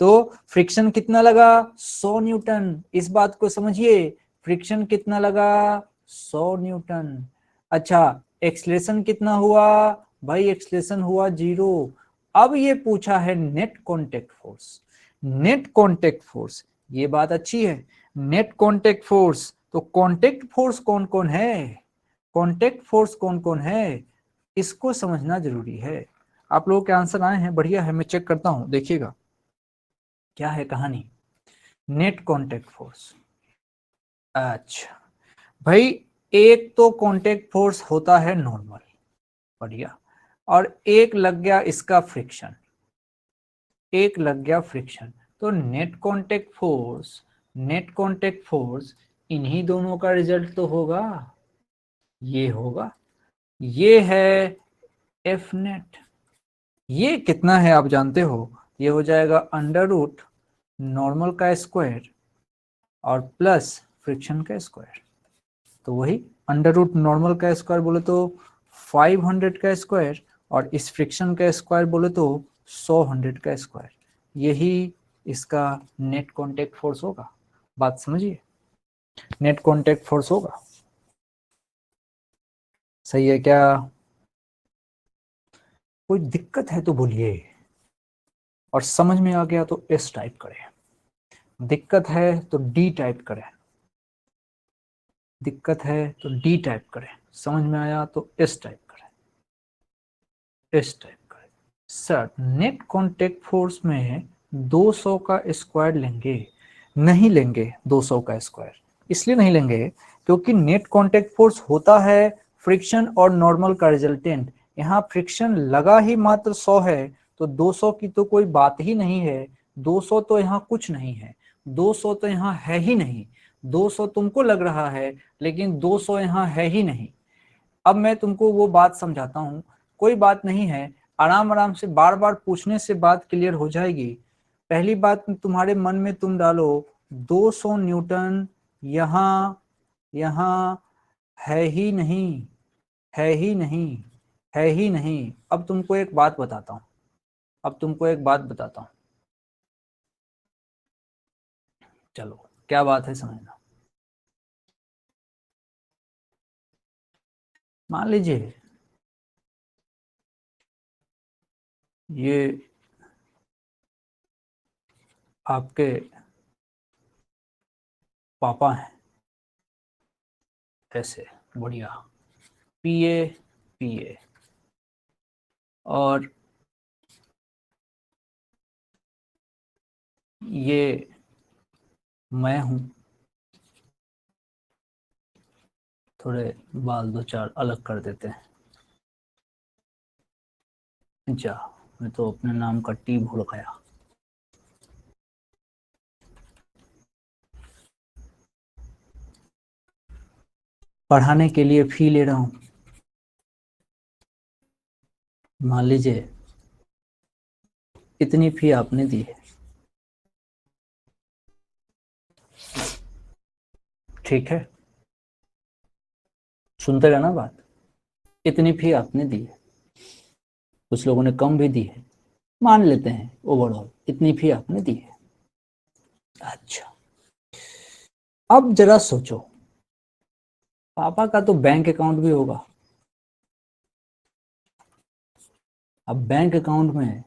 तो फ्रिक्शन कितना लगा, 100 न्यूटन, इस बात को समझिए, फ्रिक्शन कितना लगा, 100 न्यूटन। अच्छा एक्सलेशन कितना हुआ, भाई एक्सलेशन हुआ 0। अब ये पूछा है net contact force, net contact force, ये बात अच्छी है। नेट कांटेक्ट फोर्स, तो कांटेक्ट फोर्स कौन कौन है, कांटेक्ट फोर्स कौन कौन है, इसको समझना जरूरी है। आप लोगों के आंसर आए हैं, बढ़िया है, मैं चेक करता हूं, देखिएगा क्या है कहानी। नेट कांटेक्ट फोर्स, अच्छा भाई एक तो कांटेक्ट फोर्स होता है नॉर्मल, बढ़िया, और एक लग गया इसका फ्रिक्शन, एक लग गया फ्रिक्शन। तो net contact force, net contact force इन्हीं दोनों का रिजल्ट तो होगा, ये होगा, ये है एफ नेट। ये कितना है आप जानते हो, ये हो जाएगा अंडर रूट नॉर्मल का स्क्वायर और प्लस फ्रिक्शन का स्क्वायर। तो वही अंडर रूट नॉर्मल का स्क्वायर बोले तो 500 का स्क्वायर और इस फ्रिक्शन का स्क्वायर बोले तो 100 का स्क्वायर, यही इसका नेट कांटेक्ट फोर्स होगा। बात समझिए, नेट कांटेक्ट फोर्स होगा, सही है क्या? कोई दिक्कत है तो बोलिए, और समझ में आ गया तो एस टाइप करें, दिक्कत है तो डी टाइप करें, दिक्कत है तो डी टाइप करें, समझ में आया तो एस टाइप करें, एस टाइप करें। सर नेट कांटेक्ट फोर्स में 200 का स्क्वायर लेंगे, नहीं लेंगे 200 का स्क्वायर, इसलिए नहीं लेंगे क्योंकि नेट कांटेक्ट फोर्स होता है फ्रिक्शन और नॉर्मल का रिजल्टेंट। यहाँ फ्रिक्शन लगा ही मात्र 100 है, तो 200 की तो कोई बात ही नहीं है, 200 तो यहाँ कुछ नहीं है, 200 तो यहाँ है ही नहीं, 200 तुमको लग रहा है लेकिन 200 यहाँ है ही नहीं। अब मैं तुमको वो बात समझाता हूँ, कोई बात नहीं है, आराम आराम से बार बार पूछने से बात क्लियर हो जाएगी। पहली बात तुम्हारे मन में तुम डालो 200 न्यूटन यहाँ, यहाँ है ही नहीं, है ही नहीं, है ही नहीं। अब तुमको एक बात बताता हूँ, अब तुमको एक बात बताता हूँ, चलो क्या बात है समझना। मान लीजिए ये आपके पापा हैं, ऐसे बढ़िया, पीए पीए। और ये मैं हूं, थोड़े बाल दो चार अलग कर देते हैं। जा, मैं तो अपने नाम का टी भूल गया। पढ़ाने के लिए फी ले रहा हूं, मान लीजिए इतनी फी आपने दी है, ठीक है, सुनते रहना बात। इतनी फी आपने दी है, कुछ लोगों ने कम भी दी है, मान लेते हैं ओवरऑल इतनी फी आपने दी है। अच्छा, अब जरा सोचो, पापा का तो बैंक अकाउंट भी होगा। अब बैंक अकाउंट में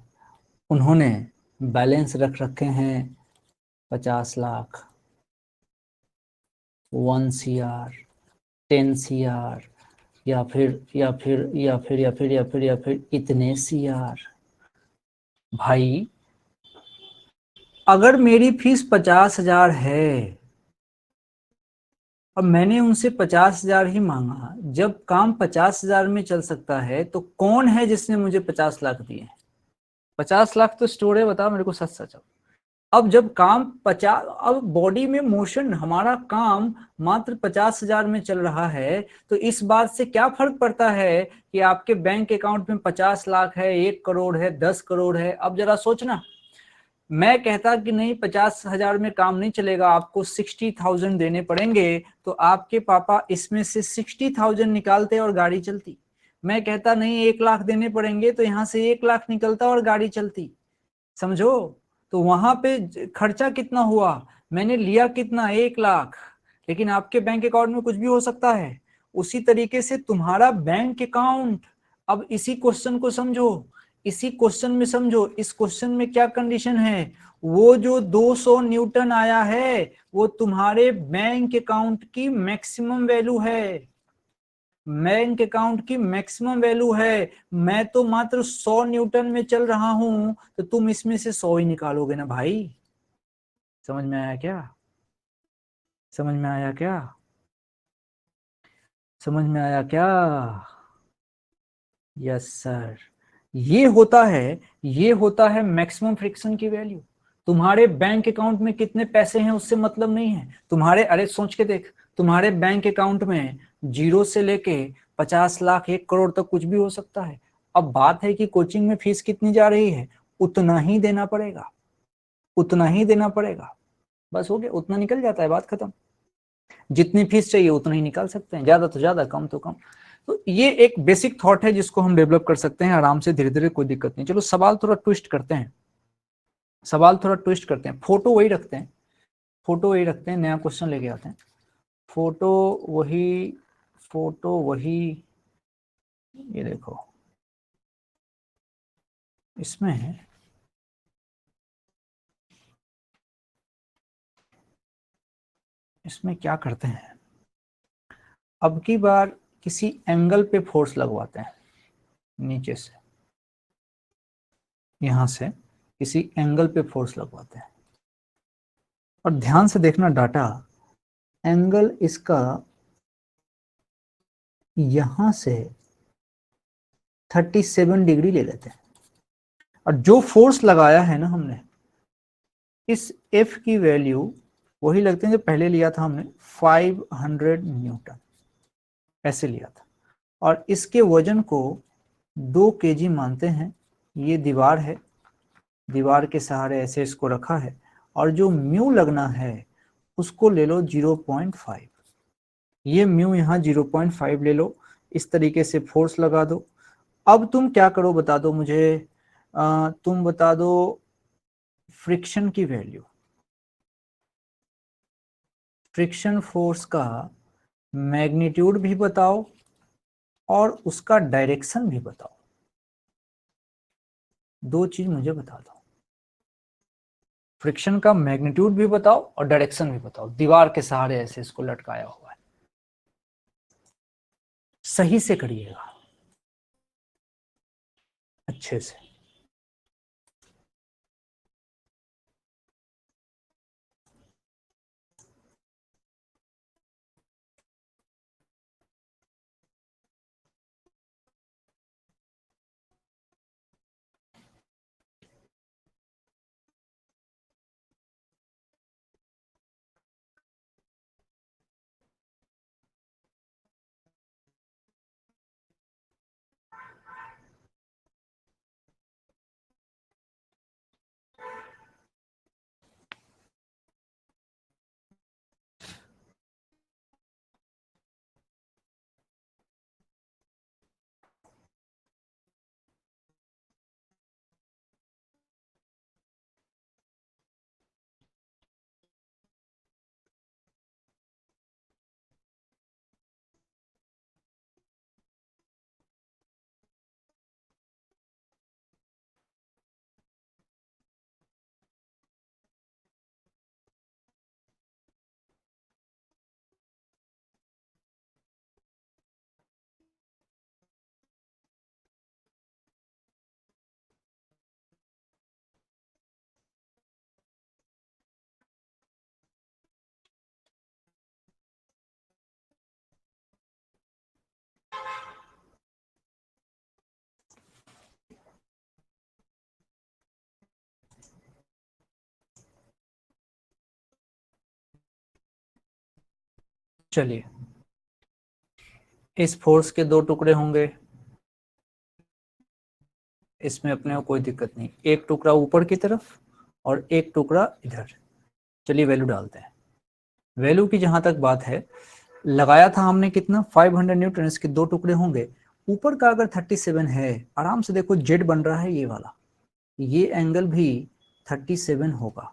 उन्होंने बैलेंस रख रखे हैं 50 लाख, 1 CR, 10 CR, या फिर इतने CR। भाई अगर मेरी फीस 50,000 है, अब मैंने उनसे 50,000 ही मांगा, जब काम 50,000 में चल सकता है तो कौन है जिसने मुझे 50 लाख दिए? 50 लाख तो स्टोर है, बताओ मेरे को सच सच। अब जब काम 50, अब बॉडी में मोशन, हमारा काम मात्र 50,000 में चल रहा है, तो इस बात से क्या फर्क पड़ता है कि आपके बैंक अकाउंट में 50 लाख है, 1 करोड़ है, 10 करोड़ है? अब जरा सोचना, मैं कहता कि नहीं 50,000 में काम नहीं चलेगा, आपको 60,000 देने पड़ेंगे, तो आपके पापा इसमें से 60,000 निकालते और गाड़ी चलती। मैं कहता नहीं 1 लाख देने पड़ेंगे, तो यहां से 1 लाख निकलता और गाड़ी चलती। समझो, तो वहां पे खर्चा कितना हुआ, मैंने लिया कितना, 1 लाख, लेकिन आपके बैंक अकाउंट में कुछ भी हो सकता है। उसी तरीके से तुम्हारा बैंक अकाउंट, अब इसी क्वेश्चन को समझो, इसी क्वेश्चन में समझो, इस क्वेश्चन में क्या कंडीशन है, वो जो 200 न्यूटन आया है वो तुम्हारे बैंक अकाउंट की मैक्सिमम वैल्यू है, बैंक अकाउंट की मैक्सिमम वैल्यू है। मैं तो मात्र 100 न्यूटन में चल रहा हूं, तो तुम इसमें से 100 ही निकालोगे ना भाई। समझ में आया क्या? समझ में आया क्या? समझ में आया क्या? यस सर, ये होता है, ये होता है मैक्सिमम फ्रिक्शन की वैल्यू। तुम्हारे बैंक अकाउंट में कितने पैसे हैं उससे मतलब नहीं है तुम्हारे, अरे सोच के देख, तुम्हारे बैंक अकाउंट में 0 से लेके 50 लाख, 1 करोड़ तक कुछ भी हो सकता है। अब बात है कि कोचिंग में फीस कितनी जा रही है, उतना ही देना पड़ेगा, उतना ही देना पड़ेगा, बस हो गया, उतना निकल जाता है, बात खत्म। जितनी फीस चाहिए उतना ही निकाल सकते हैं, ज्यादा तो ज्यादा, कम तो कम। तो ये एक बेसिक थॉट है जिसको हम डेवलप कर सकते हैं आराम से, धीरे धीरे, कोई दिक्कत नहीं। चलो सवाल थोड़ा ट्विस्ट करते हैं, सवाल थोड़ा ट्विस्ट करते हैं, फोटो वही रखते हैं, फोटो वही रखते हैं, नया क्वेश्चन लेके आते हैं। फोटो वही, फोटो वही, ये देखो इसमें है, इसमें क्या करते हैं, अब की बार किसी एंगल पे फोर्स लगवाते हैं, नीचे से, यहां से किसी एंगल पे फोर्स लगवाते हैं। और ध्यान से देखना डाटा, एंगल इसका यहां से 37 डिग्री ले लेते हैं, और जो फोर्स लगाया है ना हमने, इस एफ की वैल्यू वही लगते हैं जो पहले लिया था हमने, 500 न्यूटन, ऐसे लिया था। और इसके वजन को 2 kg मानते हैं, ये दीवार है, दीवार के सहारे ऐसे इसको रखा है, और जो म्यू लगना है उसको ले लो 0.5, ये म्यू यहाँ 0.5 ले लो, इस तरीके से फोर्स लगा दो। अब तुम क्या करो बता दो मुझे, तुम बता दो फ्रिक्शन की वैल्यू, फ्रिक्शन फोर्स का मैग्नीट्यूड भी बताओ और उसका डायरेक्शन भी बताओ। दो चीज मुझे बता दो, फ्रिक्शन का मैग्नीट्यूड भी बताओ और डायरेक्शन भी बताओ। दीवार के सहारे ऐसे इसको लटकाया हुआ है, सही से करिएगा, अच्छे से। चलिए, इस फोर्स के दो टुकड़े होंगे, इसमें अपने को कोई दिक्कत नहीं, एक टुकड़ा ऊपर की तरफ और एक टुकड़ा इधर। चलिए वैल्यू डालते हैं। वैल्यू की जहां तक बात है, लगाया था हमने कितना, 500 न्यूटन, इसके दो टुकड़े होंगे। ऊपर का अगर 37 है, आराम से देखो जेड बन रहा है ये वाला, ये एंगल भी 37 होगा।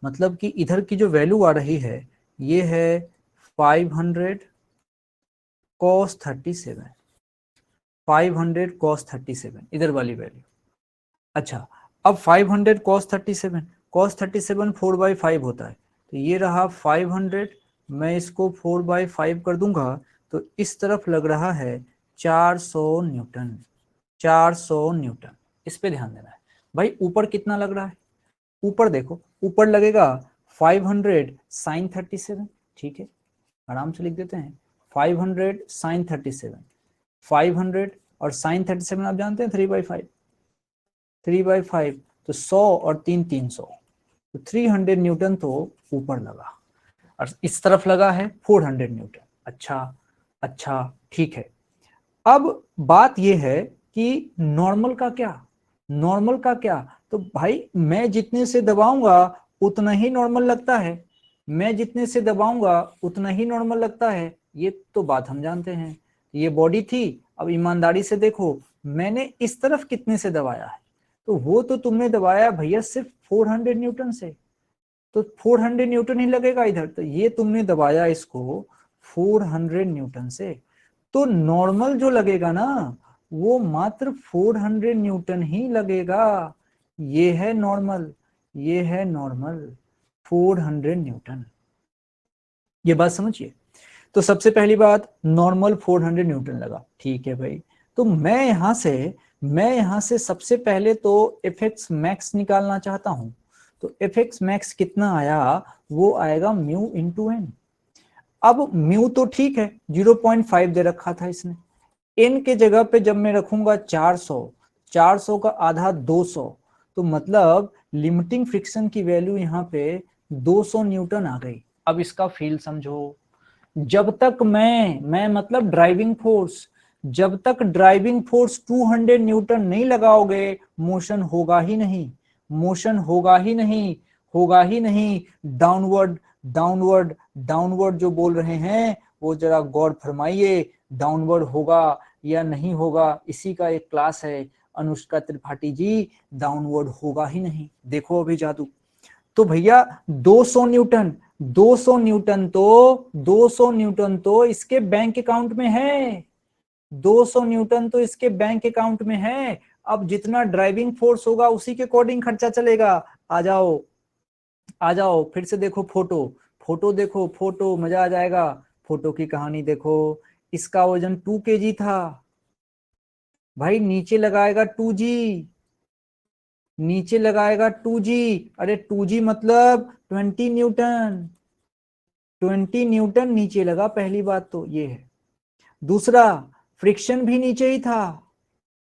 मतलब कि इधर की जो वैल्यू आ रही है ये है 500 cos 37, 500 cos 37 इधर वाली वैल्यू। अच्छा, अब 500 cos 37, cos 37 4/5 होता है, तो ये रहा 500, मैं इसको 4/5 कर दूंगा, तो इस तरफ लग रहा है 400 न्यूटन, 400 न्यूटन। इस पे ध्यान देना है भाई। ऊपर कितना लग रहा है, ऊपर देखो, ऊपर लगेगा 500 sin 37, ठीक है, आराम से लिख देते हैं 500 sin 37, 500 और sin 37 आप जानते हैं 3/5, 3/5 तो 100 और 300, तो 300 न्यूटन तो ऊपर लगा, और इस तरफ लगा है 400 न्यूटन। अच्छा अच्छा, ठीक है। अब बात यह है कि नॉर्मल का क्या, नॉर्मल का क्या, तो भाई मैं जितने से दबाऊंगा उतना ही नॉर्मल लगता है, मैं जितने से दबाऊंगा उतना ही नॉर्मल लगता है, ये तो बात हम जानते हैं। ये बॉडी थी, अब ईमानदारी से देखो मैंने इस तरफ कितने से दबाया है, तो वो तो तुमने दबाया भैया सिर्फ 400 न्यूटन से, तो 400 न्यूटन ही लगेगा इधर, तो ये तुमने दबाया इसको 400 न्यूटन से, तो नॉर्मल जो लगेगा ना वो मात्र 400 न्यूटन ही लगेगा। ये है नॉर्मल, ये है नॉर्मल 400 न्यूटन। ये बात समझिए। तो सबसे पहली बात, नॉर्मल 400 न्यूटन लगा, ठीक है भाई। तो मैं यहां से सबसे पहले तो एफ एक्स मैक्स निकालना चाहता हूं, तो एफ एक्स मैक्स कितना आया, वो आएगा म्यू इंटू एन। अब म्यू तो ठीक है 0.5 दे रखा था इसने, एन के जगह पे जब मैं रखूंगा 400, 400 का आधा 200, तो मतलब लिमिटिंग फ्रिक्शन की वैल्यू यहाँ पे 200 न्यूटन आ गई। अब इसका फील समझो, जब तक मैं मतलब ड्राइविंग फोर्स, जब तक ड्राइविंग फोर्स 200 न्यूटन नहीं लगाओगे मोशन होगा ही नहीं, मोशन होगा ही नहीं, होगा ही नहीं। डाउनवर्ड डाउनवर्ड डाउनवर्ड जो बोल रहे हैं वो जरा गौर फरमाइए, डाउनवर्ड होगा या नहीं होगा, इसी का एक क्लास है अनुष्का त्रिपाठी जी, डाउनवर्ड होगा ही नहीं। देखो अभी जादू। तो भैया 200 न्यूटन, 200 न्यूटन तो 200 न्यूटन तो इसके बैंक अकाउंट में है, 200 न्यूटन तो इसके बैंक अकाउंट में है। अब जितना ड्राइविंग फोर्स होगा उसी के अकॉर्डिंग खर्चा चलेगा। आ जाओ आ जाओ, फिर से देखो फोटो, फोटो देखो, फोटो मजा आ जाएगा। फोटो की कहानी देखो, इसका वजन 2 kg था भाई, नीचे लगाएगा 2G, नीचे लगाएगा 2G। अरे 2G मतलब 20 न्यूटन, 20 न्यूटन नीचे लगा, पहली बात तो ये है। दूसरा, फ्रिक्शन भी नीचे ही था,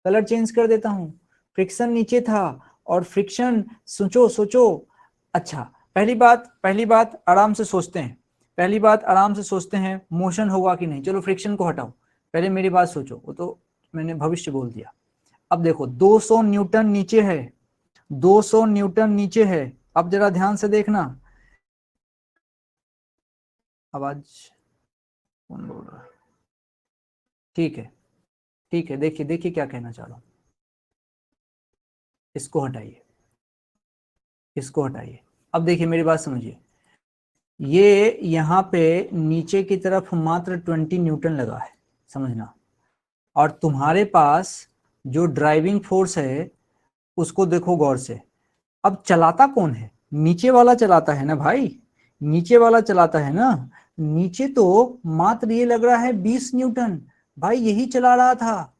कलर चेंज कर देता हूं, फ्रिक्शन नीचे था। और फ्रिक्शन, सोचो सोचो, अच्छा पहली बात आराम से सोचते हैं, पहली बात आराम से सोचते हैं, मोशन होगा कि नहीं। चलो फ्रिक्शन को हटाओ, पहले मेरी बात सोचो, वो तो मैंने भविष्य बोल दिया। अब देखो 200 न्यूटन नीचे है, 200 न्यूटन नीचे है। अब जरा ध्यान से देखना, आवाज कौन बोल रहा है? ठीक है ठीक है, देखिए देखिए क्या कहना चाह रहा हूं, इसको हटाइए, इसको हटाइए। अब देखिए मेरी बात समझिए, ये यहाँ पे नीचे की तरफ मात्र 20 न्यूटन लगा है, समझना। और तुम्हारे पास जो ड्राइविंग फोर्स है उसको देखो गौर से। अब चलाता कौन है? नीचे वाला चलाता है ना भाई, नीचे वाला चलाता है ना। नीचे तो मात्र ये लग रहा है 20 न्यूटन, भाई यही चला रहा था,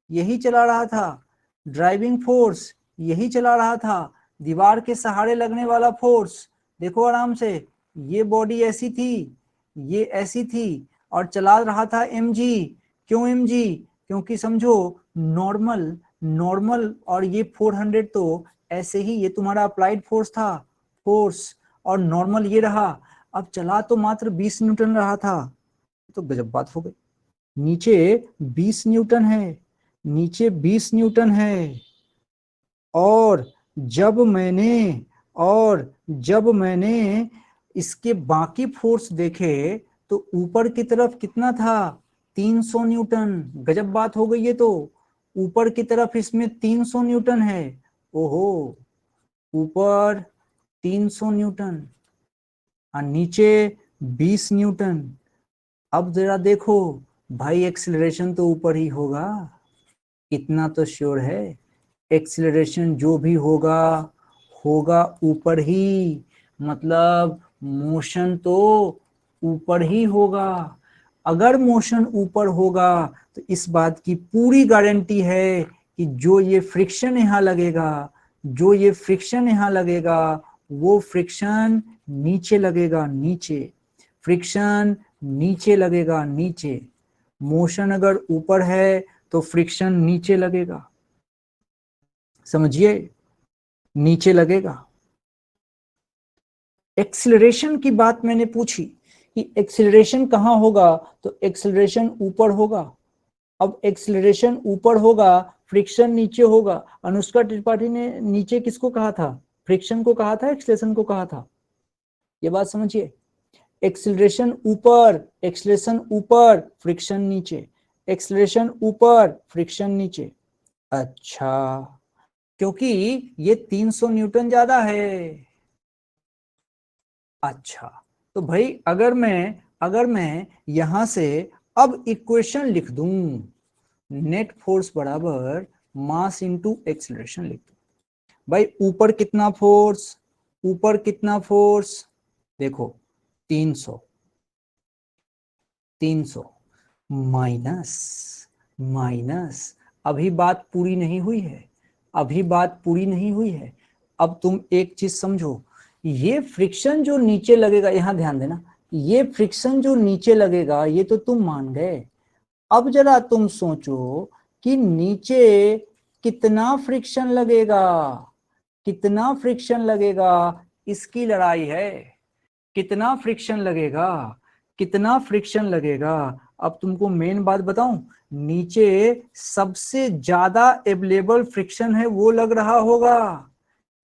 यही चला रहा था, ड्राइविंग फोर्स यही चला रहा था, दीवार के सहारे लगने वाला फोर्स। देखो आराम से, ये बॉडी ऐसी थी, ये ऐसी थी, और चला रहा था mg। क्यों mg? क्योंकि समझो, नॉर्मल नॉर्मल और ये 400 तो ऐसे ही, ये तुम्हारा अप्लाइड फोर्स था, फोर्स, और नॉर्मल ये रहा। अब चला तो मात्र 20 न्यूटन रहा था, तो गजब बात हो गई। नीचे 20 न्यूटन है, नीचे 20 न्यूटन है। और जब मैंने और जब मैंने इसके बाकी फोर्स देखे तो ऊपर की तरफ कितना था? 300 न्यूटन। गजब बात हो गई है। तो ऊपर की तरफ इसमें 300 न्यूटन है। ओहो, ऊपर 300 न्यूटन और नीचे 20 न्यूटन। अब जरा देखो भाई, एक्सीलरेशन तो ऊपर ही होगा, इतना तो श्योर है। एक्सीलरेशन जो भी होगा होगा ऊपर ही, मतलब मोशन तो ऊपर ही होगा। अगर मोशन ऊपर होगा तो इस बात की पूरी गारंटी है कि जो ये फ्रिक्शन यहां लगेगा, जो ये फ्रिक्शन यहां लगेगा, वो फ्रिक्शन नीचे लगेगा, नीचे फ्रिक्शन नीचे लगेगा, नीचे। मोशन अगर ऊपर है तो फ्रिक्शन नीचे लगेगा, समझिए, नीचे लगेगा। एक्सीलरेशन की बात मैंने पूछी कि एक्सीलरेशन कहां होगा, तो एक्सीलरेशन ऊपर होगा। अब एक्सीलरेशन ऊपर होगा, फ्रिक्शन नीचे होगा। अनुष्का त्रिपाठी ने नीचे किसको कहा था? फ्रिक्शन को कहा था, एक्सीलरेशन को कहा था? ये बात समझिए, एक्सीलरेशन ऊपर, एक्सीलरेशन ऊपर, फ्रिक्शन नीचे, एक्सीलरेशन ऊपर, फ्रिक्शन नीचे। अच्छा, क्योंकि ये 300 न्यूटन ज्यादा है। अच्छा, तो भाई अगर मैं यहां से अब इक्वेशन लिख दूं, नेट फोर्स बराबर मास इंटू एक्सीलरेशन लिख दूं। भाई ऊपर कितना फोर्स, ऊपर कितना फोर्स, देखो 300, 300 माइनस माइनस, अभी बात पूरी नहीं हुई है, अभी बात पूरी नहीं हुई है। अब तुम एक चीज समझो, ये फ्रिक्शन जो नीचे लगेगा, यहां ध्यान देना, ये फ्रिक्शन जो नीचे लगेगा ये तो तुम मान गए। अब जरा तुम सोचो कि नीचे कितना फ्रिक्शन लगेगा, कितना फ्रिक्शन लगेगा, इसकी लड़ाई है। कितना फ्रिक्शन लगेगा, कितना फ्रिक्शन लगेगा। अब तुमको मेन बात बताऊं, नीचे सबसे ज्यादा अवेलेबल फ्रिक्शन है वो लग रहा होगा,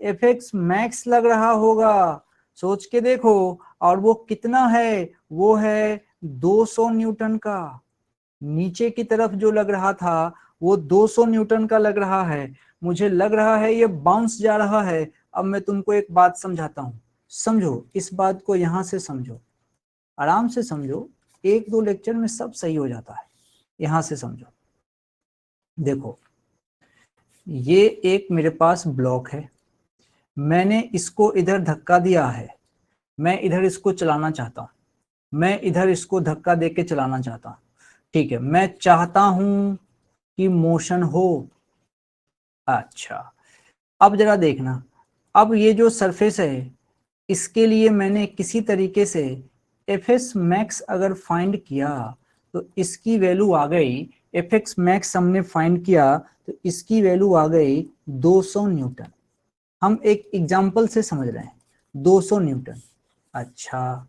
एफएक्स मैक्स लग रहा होगा। सोच के देखो, और वो कितना है? वो है 200 न्यूटन का। नीचे की तरफ जो लग रहा था वो 200 न्यूटन का लग रहा है। मुझे लग रहा है ये बाउंस जा रहा है। अब मैं तुमको एक बात समझाता हूं, समझो इस बात को, यहां से समझो, आराम से समझो, एक दो लेक्चर में सब सही हो जाता है। यहां से समझो, देखो ये एक मेरे पास ब्लॉक है, मैंने इसको इधर धक्का दिया है, मैं इधर इसको चलाना चाहता हूँ, मैं इधर इसको धक्का देके चलाना चाहता हूँ। ठीक है, मैं चाहता हूं कि मोशन हो। अच्छा, अब जरा देखना, अब ये जो सरफेस है इसके लिए मैंने किसी तरीके से एफ एस मैक्स अगर फाइंड किया तो इसकी वैल्यू आ गई, एफ एक्स मैक्स हमने फाइंड किया तो इसकी वैल्यू आ गई 200 न्यूटन। हम एक एग्जाम्पल से समझ रहे हैं, 200 न्यूटन। अच्छा,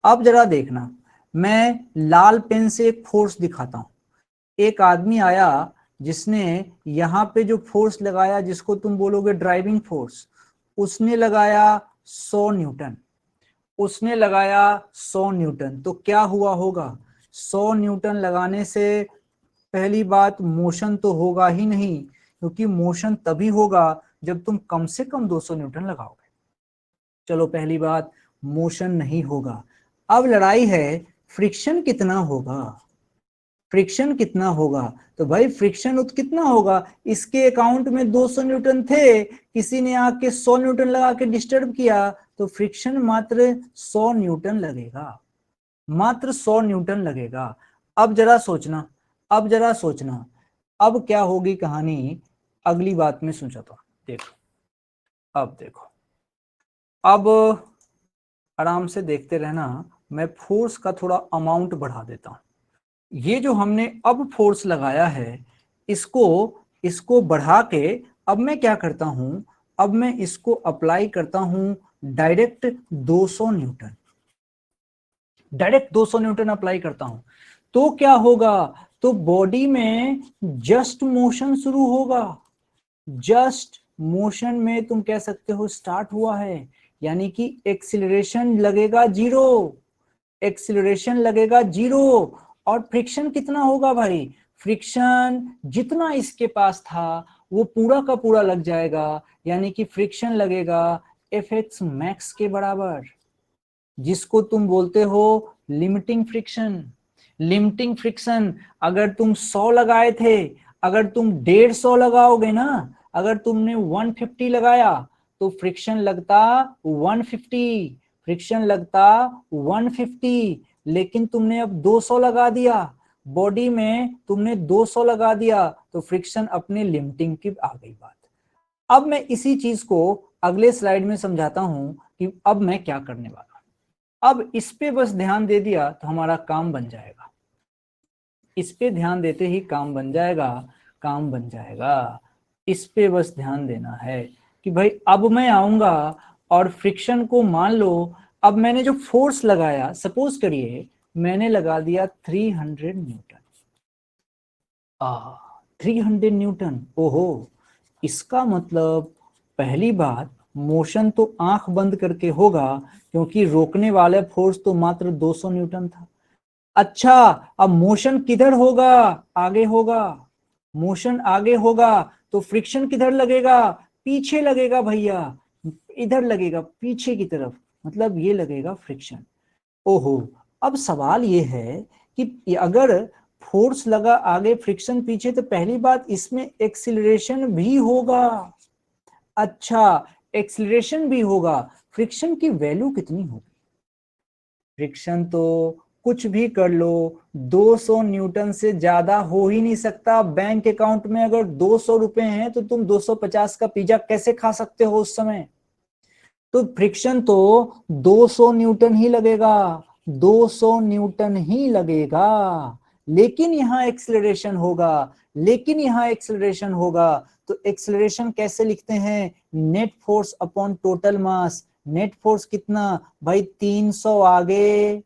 अब जरा देखना, मैं लाल पेन से एक फोर्स दिखाता हूं। एक आदमी आया जिसने यहाँ पे जो फोर्स लगाया, जिसको तुम बोलोगे ड्राइविंग फोर्स, उसने लगाया 100 न्यूटन, उसने लगाया 100 न्यूटन। तो क्या हुआ होगा, 100 न्यूटन लगाने से पहली बात मोशन तो होगा ही नहीं, क्योंकि मोशन तभी होगा जब तुम कम से कम 200 न्यूटन लगाओगे। चलो पहली बात, मोशन नहीं होगा। अब लड़ाई है फ्रिक्शन कितना होगा, फ्रिक्शन कितना होगा। तो भाई फ्रिक्शन कितना होगा, इसके अकाउंट में 200 न्यूटन थे, किसी ने आके 100 न्यूटन लगा के डिस्टर्ब किया, तो फ्रिक्शन मात्र 100 न्यूटन लगेगा, मात्र 100 न्यूटन लगेगा। अब जरा सोचना, अब जरा सोचना, अब क्या होगी कहानी, अगली बात में सोचा था। देखो, अब देखो, अब आराम से देखते रहना, मैं फोर्स का थोड़ा अमाउंट बढ़ा देता हूं। ये जो हमने अब फोर्स लगाया है, इसको इसको बढ़ा के अब मैं क्या करता हूं, अब मैं इसको अप्लाई करता हूं direct 200 Newton, direct 200 Newton apply करता हूं। तो क्या होगा, तो बॉडी में जस्ट मोशन शुरू होगा, जस्ट मोशन में तुम कह सकते हो स्टार्ट हुआ है, यानी कि एक्सिलरेशन लगेगा जीरो, एक्सिलरेशन लगेगा जीरो। और फ्रिक्शन कितना होगा भाई, फ्रिक्शन जितना इसके पास था वो पूरा का पूरा लग जाएगा, यानी कि फ्रिक्शन लगेगा एफ एक्स मैक्स के बराबर, जिसको तुम बोलते हो लिमिटिंग फ्रिक्शन। लिमिटिंग फ्रिक्शन, अगर तुम 100 लगाए थे, अगर तुम 150 लगाओगे ना, अगर तुमने 150 लगाया तो फ्रिक्शन लगता 150, फ्रिक्शन लगता 150, लेकिन तुमने अब 200 लगा दिया, बॉडी में तुमने 200 लगा दिया, तो फ्रिक्शन अपने लिमिटिंग की आ गई बात। अब मैं इसी चीज को अगले स्लाइड में समझाता हूं कि अब मैं क्या करने वाला हूं। अब इस पे बस ध्यान दे दिया तो हमारा काम बन जाएगा, इस पे ध्यान देते ही काम बन जाएगा, काम बन जाएगा। इस पे बस ध्यान देना है कि भाई अब मैं आऊंगा और फ्रिक्शन को मान लो, अब मैंने जो फोर्स लगाया, सपोज करिए मैंने लगा दिया 300 न्यूटन, 300 न्यूटन, ओहो, इसका मतलब पहली बात, मोशन तो आंख बंद करके होगा, क्योंकि रोकने वाला फोर्स तो मात्र 200 न्यूटन था। अच्छा, अब मोशन किधर होगा, आगे होगा, मोशन आगे होगा, तो फ्रिक्शन किधर लगेगा, पीछे लगेगा भैया, इधर लगेगा पीछे की तरफ, मतलब ये लगेगा फ्रिक्शन। ओहो, अब सवाल ये है कि अगर फोर्स लगा आगे, फ्रिक्शन पीछे, तो पहली बात इसमें एक्सिलरेशन भी होगा। अच्छा, एक्सिलरेशन भी होगा, फ्रिक्शन की वैल्यू कितनी होगी, फ्रिक्शन तो कुछ भी कर लो, 200 न्यूटन से ज्यादा हो ही नहीं सकता। बैंक अकाउंट में अगर 200 रुपए हैं तो तुम 250 का पिज्जा कैसे खा सकते हो उस समय। तो फ्रिक्शन तो 200 न्यूटन ही लगेगा, 200 न्यूटन ही लगेगा, लेकिन यहां एक्सेलरेशन होगा, लेकिन यहां एक्सेलरेशन होगा। तो एक्सेलरेशन कैसे लिखते हैं, net force upon total mass. Net force कितना भाई, 300 आगे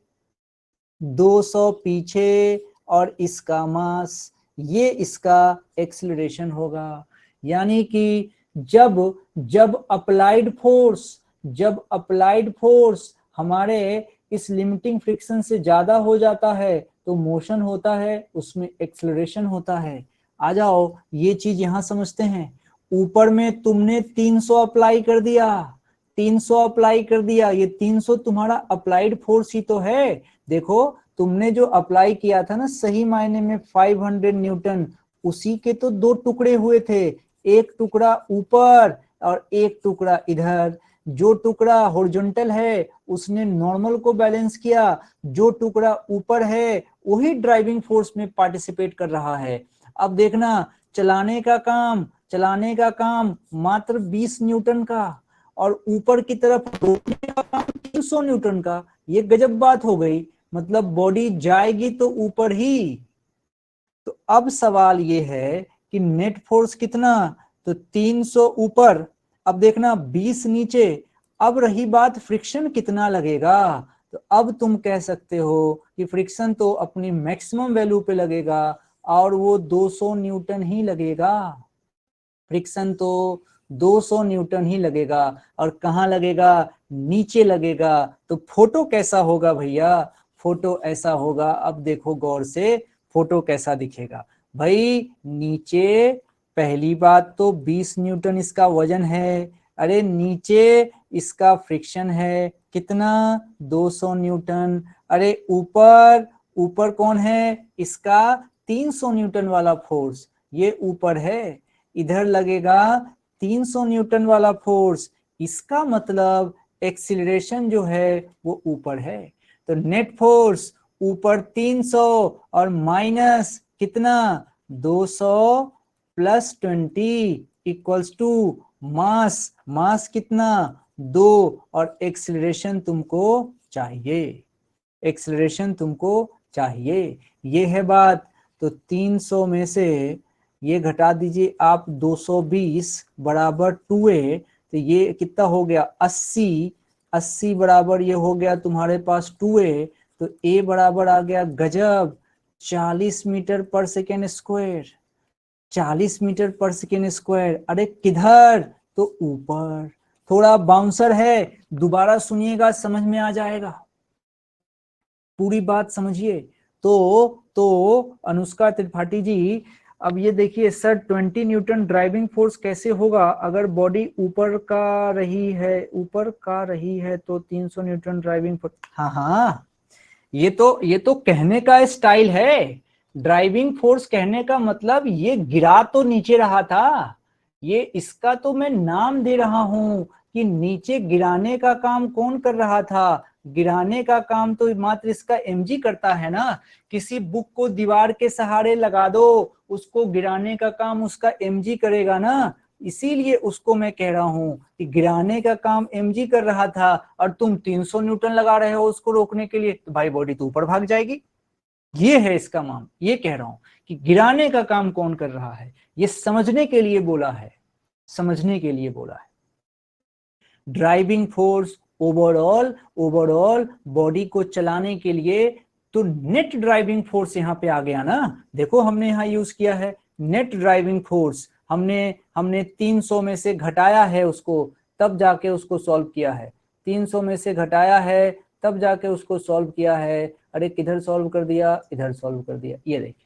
200 पीछे और इसका मास, ये इसका एक्सेलरेशन होगा। यानी कि जब जब अप्लाइड फोर्स, जब अप्लाइड फोर्स हमारे इस लिमिटिंग फ्रिक्शन से ज्यादा हो जाता है तो मोशन होता है, उसमें एक्सेलरेशन होता है। आ जाओ ये चीज यहां समझते हैं। ऊपर में तुमने 300 अप्लाई कर दिया, 300 अप्लाई कर दिया, ये 300 तुम्हारा अप्लाइड फोर्स ही तो है। देखो तुमने जो अप्लाई किया था ना, सही मायने में 500 न्यूटन, उसी के तो दो टुकड़े हुए थे, एक टुकड़ा ऊपर और एक टुकड़ा इधर। जो टुकड़ा हॉरिजॉन्टल है उसने नॉर्मल को बैलेंस किया, जो टुकड़ा ऊपर है वही ड्राइविंग फोर्स में पार्टिसिपेट कर रहा है। अब देखना, चलाने का काम मात्र 20 न्यूटन का और ऊपर की तरफ रोकने का काम 300 न्यूटन का। ये गजब बात हो गई, मतलब बॉडी जाएगी तो ऊपर ही। तो अब सवाल ये है कि नेट फोर्स कितना, तो 300 ऊपर, अब देखना 20 नीचे। अब रही बात फ्रिक्शन कितना लगेगा, तो अब तुम कह सकते हो कि फ्रिक्शन तो अपनी मैक्सिमम वैल्यू पे लगेगा और वो 200 न्यूटन ही लगेगा। फ्रिक्शन तो 200 न्यूटन ही लगेगा। और कहाँ लगेगा, नीचे लगेगा। तो फोटो कैसा होगा भैया, फोटो ऐसा होगा। अब देखो गौर से, फोटो कैसा दिखेगा भाई। नीचे पहली बात तो 20 न्यूटन इसका वजन है, अरे नीचे इसका फ्रिक्शन है कितना, 200 न्यूटन। अरे ऊपर, ऊपर कौन है, इसका 300 न्यूटन वाला फोर्स, ये ऊपर है। इधर लगेगा 300 न्यूटन वाला फोर्स, इसका मतलब एक्सीलरेशन जो है वो ऊपर है। तो नेट फोर्स ऊपर 300 और माइनस कितना, 200 प्लस 20 इक्वल्स टू मास, मास कितना 2, और एक्सीलरेशन तुमको चाहिए, एक्सीलरेशन तुमको चाहिए। ये है बात। तो 300 में से ये घटा दीजिए आप 220 बराबर 2a, तो ये कितना हो गया 80, 80 बराबर ये हो गया तुम्हारे पास 2a, तो a बराबर आ गया गजब 40 मीटर पर सेकेंड स्क्वायर, 40 मीटर पर सेकेंड स्क्वायर। अरे किधर, तो ऊपर। थोड़ा बाउंसर है, दोबारा सुनिएगा समझ में आ जाएगा, पूरी बात समझिए। तो अनुष्का त्रिपाठी जी, अब ये देखिए सर 20 न्यूटन ड्राइविंग फोर्स कैसे होगा अगर बॉडी ऊपर का रही है, ऊपर का रही है तो 300 न्यूटन ड्राइविंग फोर्स। हाँ हाँ, ये तो कहने का स्टाइल है। ड्राइविंग फोर्स कहने का मतलब ये गिरा तो नीचे रहा था, ये इसका तो मैं नाम दे रहा हूं कि नीचे गिराने का काम कौन कर रहा था। गिराने का काम तो मात्र इसका एमजी करता है ना। किसी बुक को दीवार के सहारे लगा दो, उसको गिराने का काम उसका एमजी करेगा ना। इसीलिए उसको मैं कह रहा हूं कि गिराने का काम एमजी कर रहा था और तुम 300 न्यूटन लगा रहे हो उसको रोकने के लिए, तो भाई बॉडी तो ऊपर भाग जाएगी। ये है इसका मान, ये कह रहा हूं कि गिराने का काम कौन कर रहा है, ये समझने के लिए बोला है, समझने के लिए बोला है। Driving force overall, overall body को चलाने के लिए, तो नेट ड्राइविंग फोर्स यहां पे आ गया ना। देखो हमने यहां यूज किया है नेट ड्राइविंग फोर्स, हमने 300 में से घटाया है उसको, तब जाके उसको सॉल्व किया है। 300 में से घटाया है तब जाके उसको सॉल्व किया है। अरे किधर सॉल्व कर दिया, इधर सॉल्व कर दिया। ये देखिए,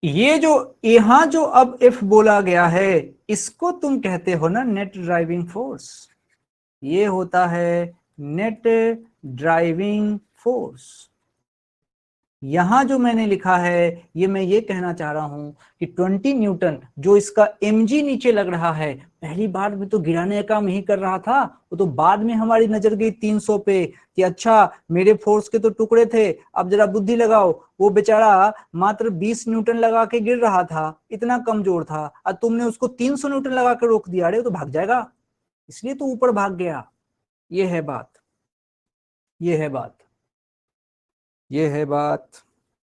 ये जो यहां जो अब एफ बोला गया है, इसको तुम कहते हो ना नेट ड्राइविंग फोर्स। ये होता है नेट ड्राइविंग फोर्स। यहां जो मैंने लिखा है, ये मैं ये कहना चाह रहा हूं कि 20 न्यूटन जो इसका mg नीचे लग रहा है, पहली बार में तो गिराने का काम यही कर रहा था, वो तो बाद में हमारी नजर गई 300 पे कि अच्छा मेरे फोर्स के तो टुकड़े थे। अब जरा बुद्धि लगाओ, वो बेचारा मात्र 20 न्यूटन लगा के गिर रहा था, इतना कमजोर था, और तुमने उसको 300 न्यूटन लगा के रोक दिया। अरे वो तो भाग जाएगा, इसलिए तो ऊपर भाग गया। ये है बात, ये है बात, ये है बात।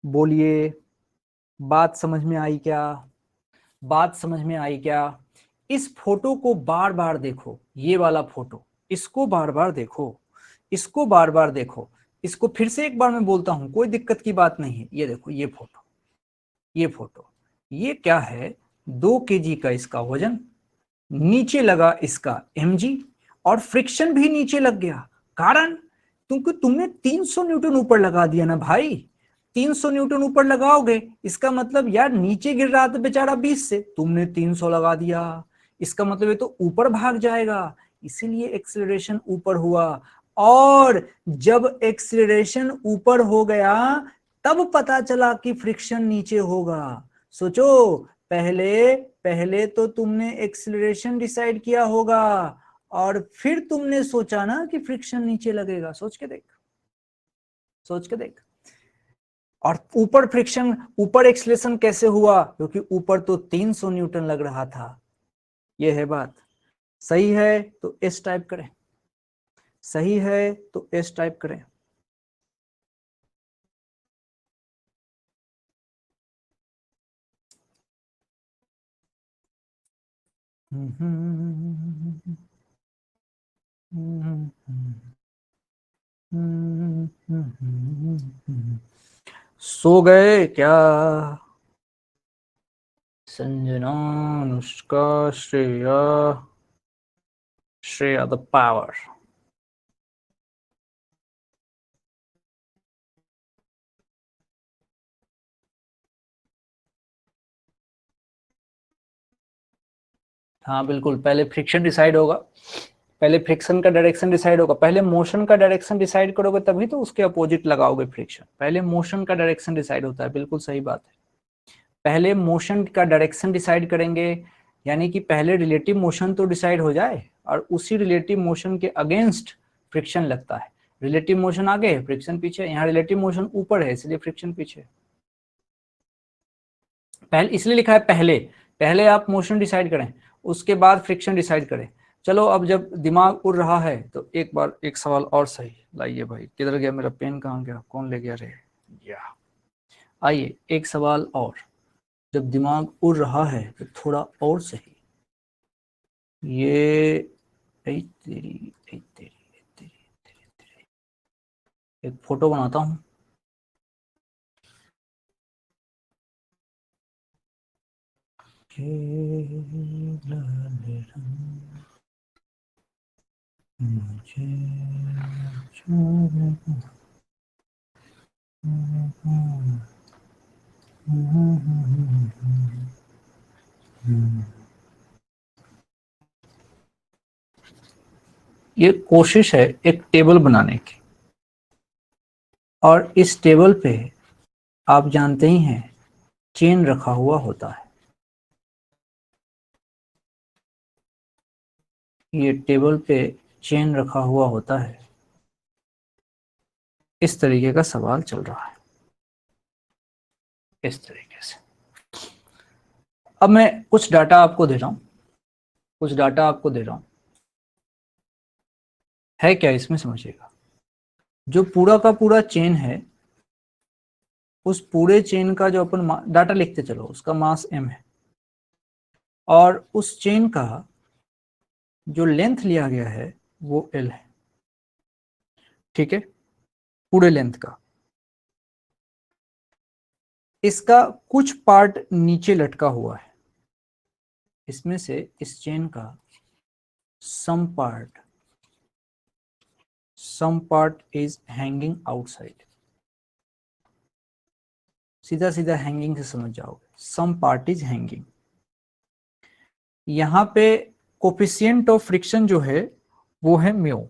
बोलिए, बात समझ में आई क्या, बात समझ में आई क्या। इस फोटो को बार बार देखो, ये वाला फोटो, इसको बार बार देखो, इसको बार बार देखो। इसको फिर से एक बार मैं बोलता हूं, कोई दिक्कत की बात नहीं है। ये देखो, ये फोटो, ये फोटो, ये क्या है, 2 kg का इसका वजन, नीचे लगा इसका mg, और फ्रिक्शन भी नीचे लग गया। कारण, क्योंकि तुमने 300 न्यूटन ऊपर लगा दिया ना भाई। 300 न्यूटन ऊपर लगाओगे, इसका मतलब यार नीचे गिर रहा था बेचारा 20 से, तुमने 300 लगा दिया, इसका मतलब ये तो ऊपर भाग जाएगा, इसीलिए एक्सीलरेशन ऊपर हुआ। और जब एक्सीलरेशन ऊपर हो गया, तब पता चला कि फ्रिक्शन नीचे होगा। सोचो, पहले पहले तो तुमने एक्सीलरेशन डिसाइड किया होगा और फिर तुमने सोचा ना कि फ्रिक्शन नीचे लगेगा। सोच के देख, सोच के देख। और ऊपर फ्रिक्शन, ऊपर एक्सीलरेशन कैसे हुआ? क्योंकि ऊपर तो 300 न्यूटन लग रहा था। ये है बात। सही है तो एस टाइप करें, सही है तो एस टाइप करें। सो गए क्या संजना, अनुष्का, श्रेया? Shreya the power. हाँ बिल्कुल, पहले फ्रिक्शन डिसाइड होगा, पहले फ्रिक्शन का डायरेक्शन डिसाइड होगा, पहले मोशन का डायरेक्शन डिसाइड करोगे तभी तो उसके अपोजिट लगाओगे फ्रिक्शन। पहले मोशन का डायरेक्शन डिसाइड होता है, बिल्कुल सही बात है। पहले मोशन का डायरेक्शन डिसाइड करेंगे, यानी कि पहले रिलेटिव मोशन तो डिसाइड हो जाए और उसी रिलेटिव मोशन के अगेंस्ट फ्रिक्शन लगता है। रिलेटिव मोशन आगे, फ्रिक्शन पीछे। यहाँ रिलेटिव मोशन ऊपर है इसलिए फ्रिक्शन पीछे। पहले इसलिए लिखा है पहले, पहले आप मोशन डिसाइड करें उसके बाद फ्रिक्शन डिसाइड करें। चलो अब जब दिमाग उड़ रहा है तो एक बार एक सवाल और सही लाइए भाई। किधर गया मेरा पेन, कहाँ गया, कौन ले गया रे? या आइए एक सवाल और। जब दिमाग उड़ रहा है तो थोड़ा और सही। ये ऐ तेरी, ऐ तेरी, ऐ तेरी, तेरी, तेरी। एक फोटो बनाता हूँ। मुझे ये कोशिश है एक टेबल बनाने की, और इस टेबल पे आप जानते ही हैं चेन रखा हुआ होता है। ये टेबल पे चेन रखा हुआ होता है। इस तरीके का सवाल चल रहा है, इस तरीके से। अब मैं कुछ डाटा आपको दे रहा हूं, कुछ डाटा आपको दे रहा हूं, है क्या इसमें समझिएगा। जो पूरा का पूरा चेन है, उस पूरे चेन का जो अपन डाटा लिखते चलो, उसका मास m है, और उस चेन का जो लेंथ लिया गया है वो l है। ठीक है, पूरे लेंथ का। इसका कुछ पार्ट नीचे लटका हुआ है, इसमें से इस चेन का some part is hanging outside. सीधा सीधा हैंगिंग से समझ जाओगे, सम पार्ट इज हैंगिंग। यहां पे कोफिशिएंट ऑफ फ्रिक्शन जो है वो है म्यू।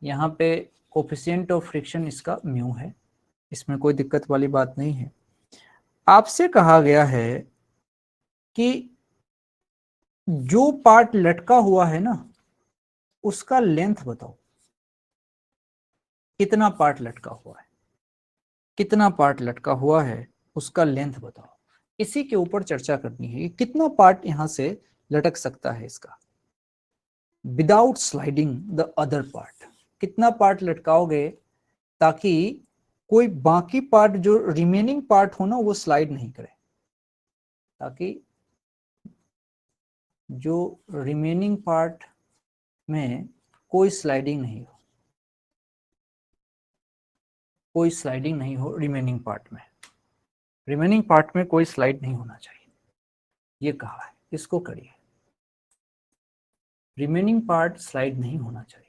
यहाँ पे कोफिशिएंट ऑफ फ्रिक्शन इसका म्यू है, इसमें कोई दिक्कत वाली बात नहीं है। आपसे कहा गया है कि जो पार्ट लटका हुआ है ना, उसका लेंथ बताओ। कितना पार्ट लटका हुआ है, कितना पार्ट लटका हुआ है, उसका लेंथ बताओ। इसी के ऊपर चर्चा करनी है कि कितना पार्ट यहां से लटक सकता है इसका, without sliding the other part. कितना पार्ट लटकाओगे ताकि कोई बाकी पार्ट, जो रिमेनिंग पार्ट हो ना, वो स्लाइड नहीं करे, ताकि जो रिमेनिंग पार्ट में कोई स्लाइडिंग नहीं हो, कोई स्लाइडिंग नहीं हो रिमेनिंग पार्ट में, रिमेनिंग पार्ट में कोई स्लाइड नहीं होना चाहिए, ये कहा है। इसको करिए, रिमेनिंग पार्ट स्लाइड नहीं होना चाहिए।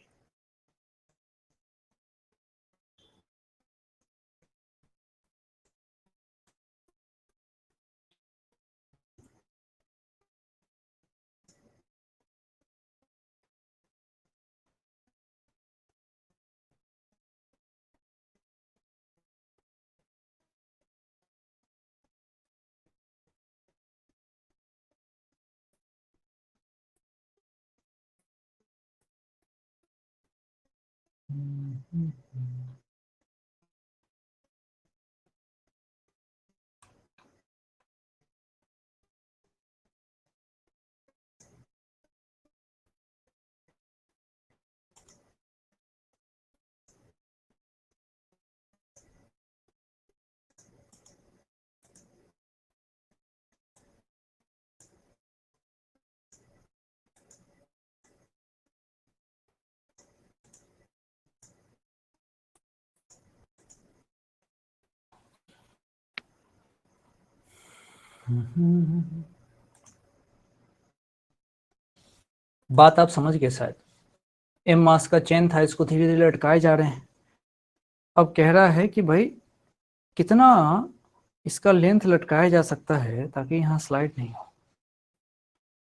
बात आप समझ गए शायद। एम मास का चेन था, इसको धीरे धीरे लटकाए जा रहे हैं। अब कह रहा है कि भाई कितना इसका लेंथ लटकाया जा सकता है ताकि यहाँ स्लाइड नहीं हो,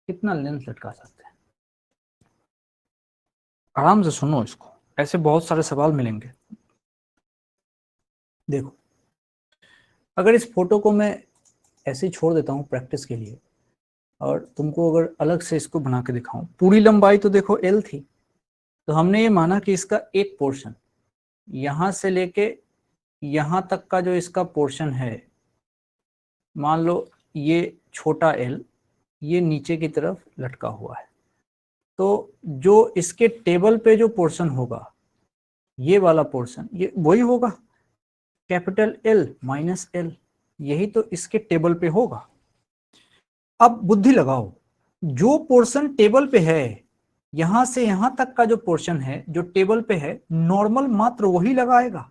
कितना लेंथ लटका सकते हैं। आराम से सुनो इसको, ऐसे बहुत सारे सवाल मिलेंगे। देखो, अगर इस फोटो को मैं ऐसे ही छोड़ देता हूँ प्रैक्टिस के लिए, और तुमको अगर अलग से इसको बना के दिखाऊं, पूरी लंबाई तो देखो एल थी, तो हमने ये माना कि इसका एक पोर्शन यहां से लेके यहां तक का जो इसका पोर्शन है, मान लो ये छोटा एल, ये नीचे की तरफ लटका हुआ है, तो जो इसके टेबल पे जो पोर्शन होगा, ये वाला पोर्शन, ये वही होगा कैपिटल एल माइनस एल, यही तो इसके टेबल पे होगा। अब बुद्धि लगाओ, जो पोर्शन टेबल पे है, यहां से यहां तक का जो पोर्शन है जो टेबल पे है, नॉर्मल मात्र वही लगाएगा,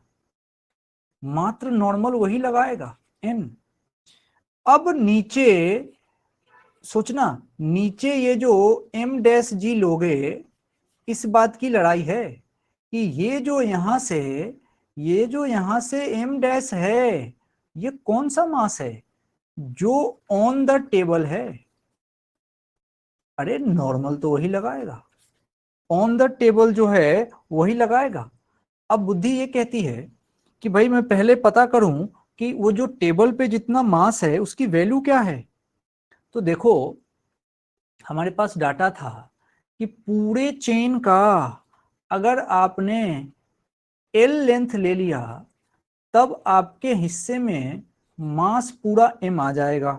मात्र नॉर्मल वही लगाएगा एन। अब नीचे सोचना, नीचे ये जो एम डैश जी लोगे, इस बात की लड़ाई है कि ये जो यहां से एम डैश है, ये कौन सा मास है जो ऑन द टेबल है। अरे नॉर्मल तो वही लगाएगा, ऑन द टेबल जो है वही लगाएगा। अब बुद्धि ये कहती है कि भाई मैं पहले पता करूं कि वो जो टेबल पे जितना मास है उसकी वैल्यू क्या है। तो देखो, हमारे पास डाटा था कि पूरे चेन का अगर आपने एल लेंथ ले लिया, तब आपके हिस्से में मास पूरा एम आ जाएगा।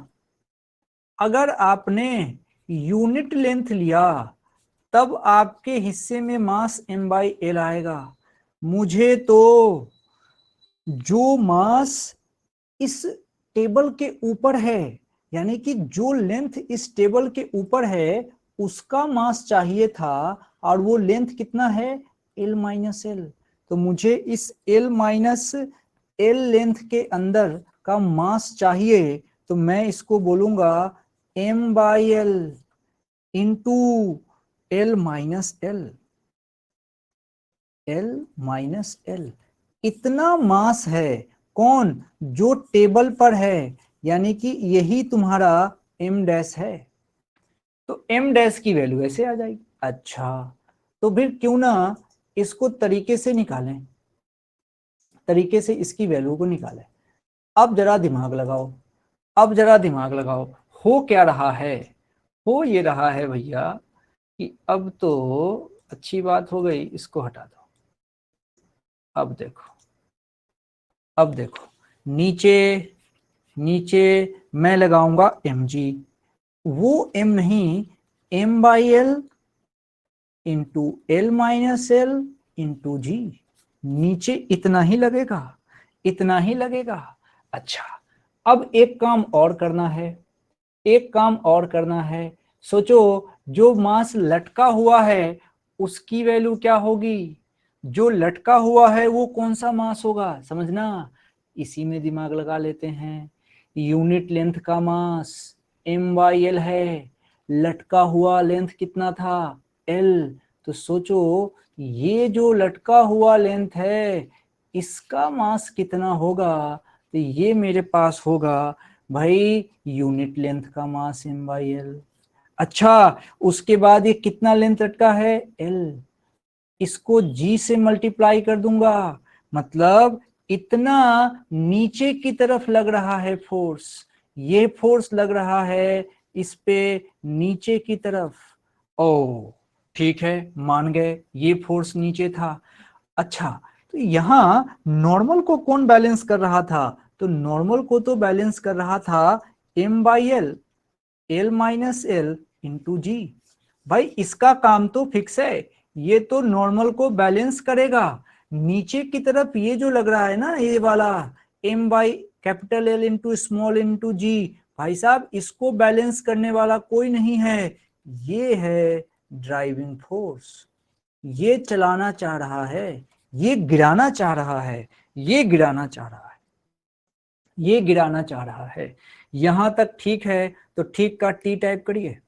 अगर आपने यूनिट लेंथ लिया, तब आपके हिस्से में मास एम बाई एल आएगा। मुझे तो जो मास इस टेबल के ऊपर है, यानी कि जो लेंथ इस टेबल के ऊपर है, उसका मास चाहिए था, और वो लेंथ कितना है, एल माइनस एल। तो मुझे इस एल माइनस एल लेंथ के अंदर का मास चाहिए, तो मैं इसको बोलूंगा M by L into L minus L, L minus L. इतना मास है, कौन, जो टेबल पर है, यानी कि यही तुम्हारा एम डैश है। तो एम डैश की वैल्यू ऐसे आ जाएगी। अच्छा, तो फिर क्यों ना इसको तरीके से निकालें, तरीके से इसकी वैल्यू को निकालें। अब जरा दिमाग लगाओ, अब जरा दिमाग लगाओ, हो क्या रहा है, हो ये रहा है भैया कि अब तो अच्छी बात हो गई, इसको हटा दो। अब देखो, अब देखो, नीचे नीचे मैं लगाऊंगा एम जी, वो एम नहीं, M by L into L minus L into G. नीचे इतना ही लगेगा, इतना ही लगेगा। अच्छा, अब एक काम और करना है, एक काम और करना है। सोचो, जो मास लटका हुआ है उसकी वैल्यू क्या होगी, जो लटका हुआ है वो कौन सा मास होगा, समझना, इसी में दिमाग लगा लेते हैं। यूनिट लेंथ का मास एम बाई एल है, लटका हुआ लेंथ कितना था, एल। तो सोचो, ये जो लटका हुआ लेंथ है, इसका मास कितना होगा, तो ये मेरे पास होगा भाई यूनिट लेंथ का मास एम बाई एल। अच्छा, उसके बाद ये कितना लेंथ लटका है, एल, इसको जी से मल्टीप्लाई कर दूंगा, मतलब इतना नीचे की तरफ लग रहा है फोर्स, ये फोर्स लग रहा है इस पे नीचे की तरफ। ओ ठीक है, मान गए, ये फोर्स नीचे था। अच्छा, तो यहाँ नॉर्मल को कौन बैलेंस कर रहा था? तो नॉर्मल को तो बैलेंस कर रहा था m by L, L minus L into G. भाई इसका काम तो फिक्स है, ये तो नॉर्मल को बैलेंस करेगा। नीचे की तरफ ये जो लग रहा है ना, ये वाला m by capital L into small into G, भाई साहब इसको बैलेंस करने वाला कोई नहीं है, ये है ड्राइविंग फोर्स। ये चलाना चाह रहा है, ये गिराना चाह रहा है, ये गिराना चाह रहा है, ये गिराना चाह रहा है। यहां तक ठीक है, तो ठीक का टी टाइप करिए।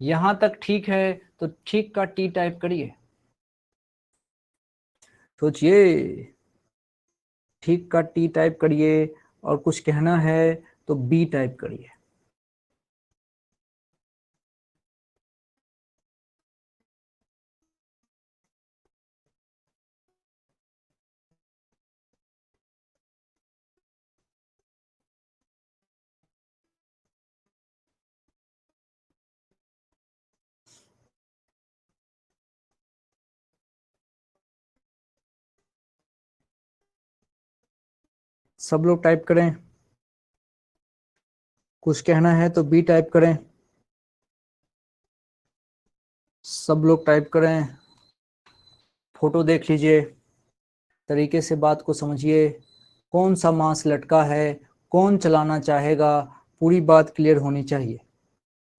यहां तक ठीक है, तो ठीक का टी टाइप करिए। सोचिए, ठीक का टी टाइप करिए, और कुछ कहना है तो बी टाइप करिए। सब लोग टाइप करें, कुछ कहना है तो बी टाइप करें। सब लोग टाइप करें, फोटो देख लीजिए, तरीके से बात को समझिए, कौन सा मांस लटका है, कौन चलाना चाहेगा, पूरी बात क्लियर होनी चाहिए।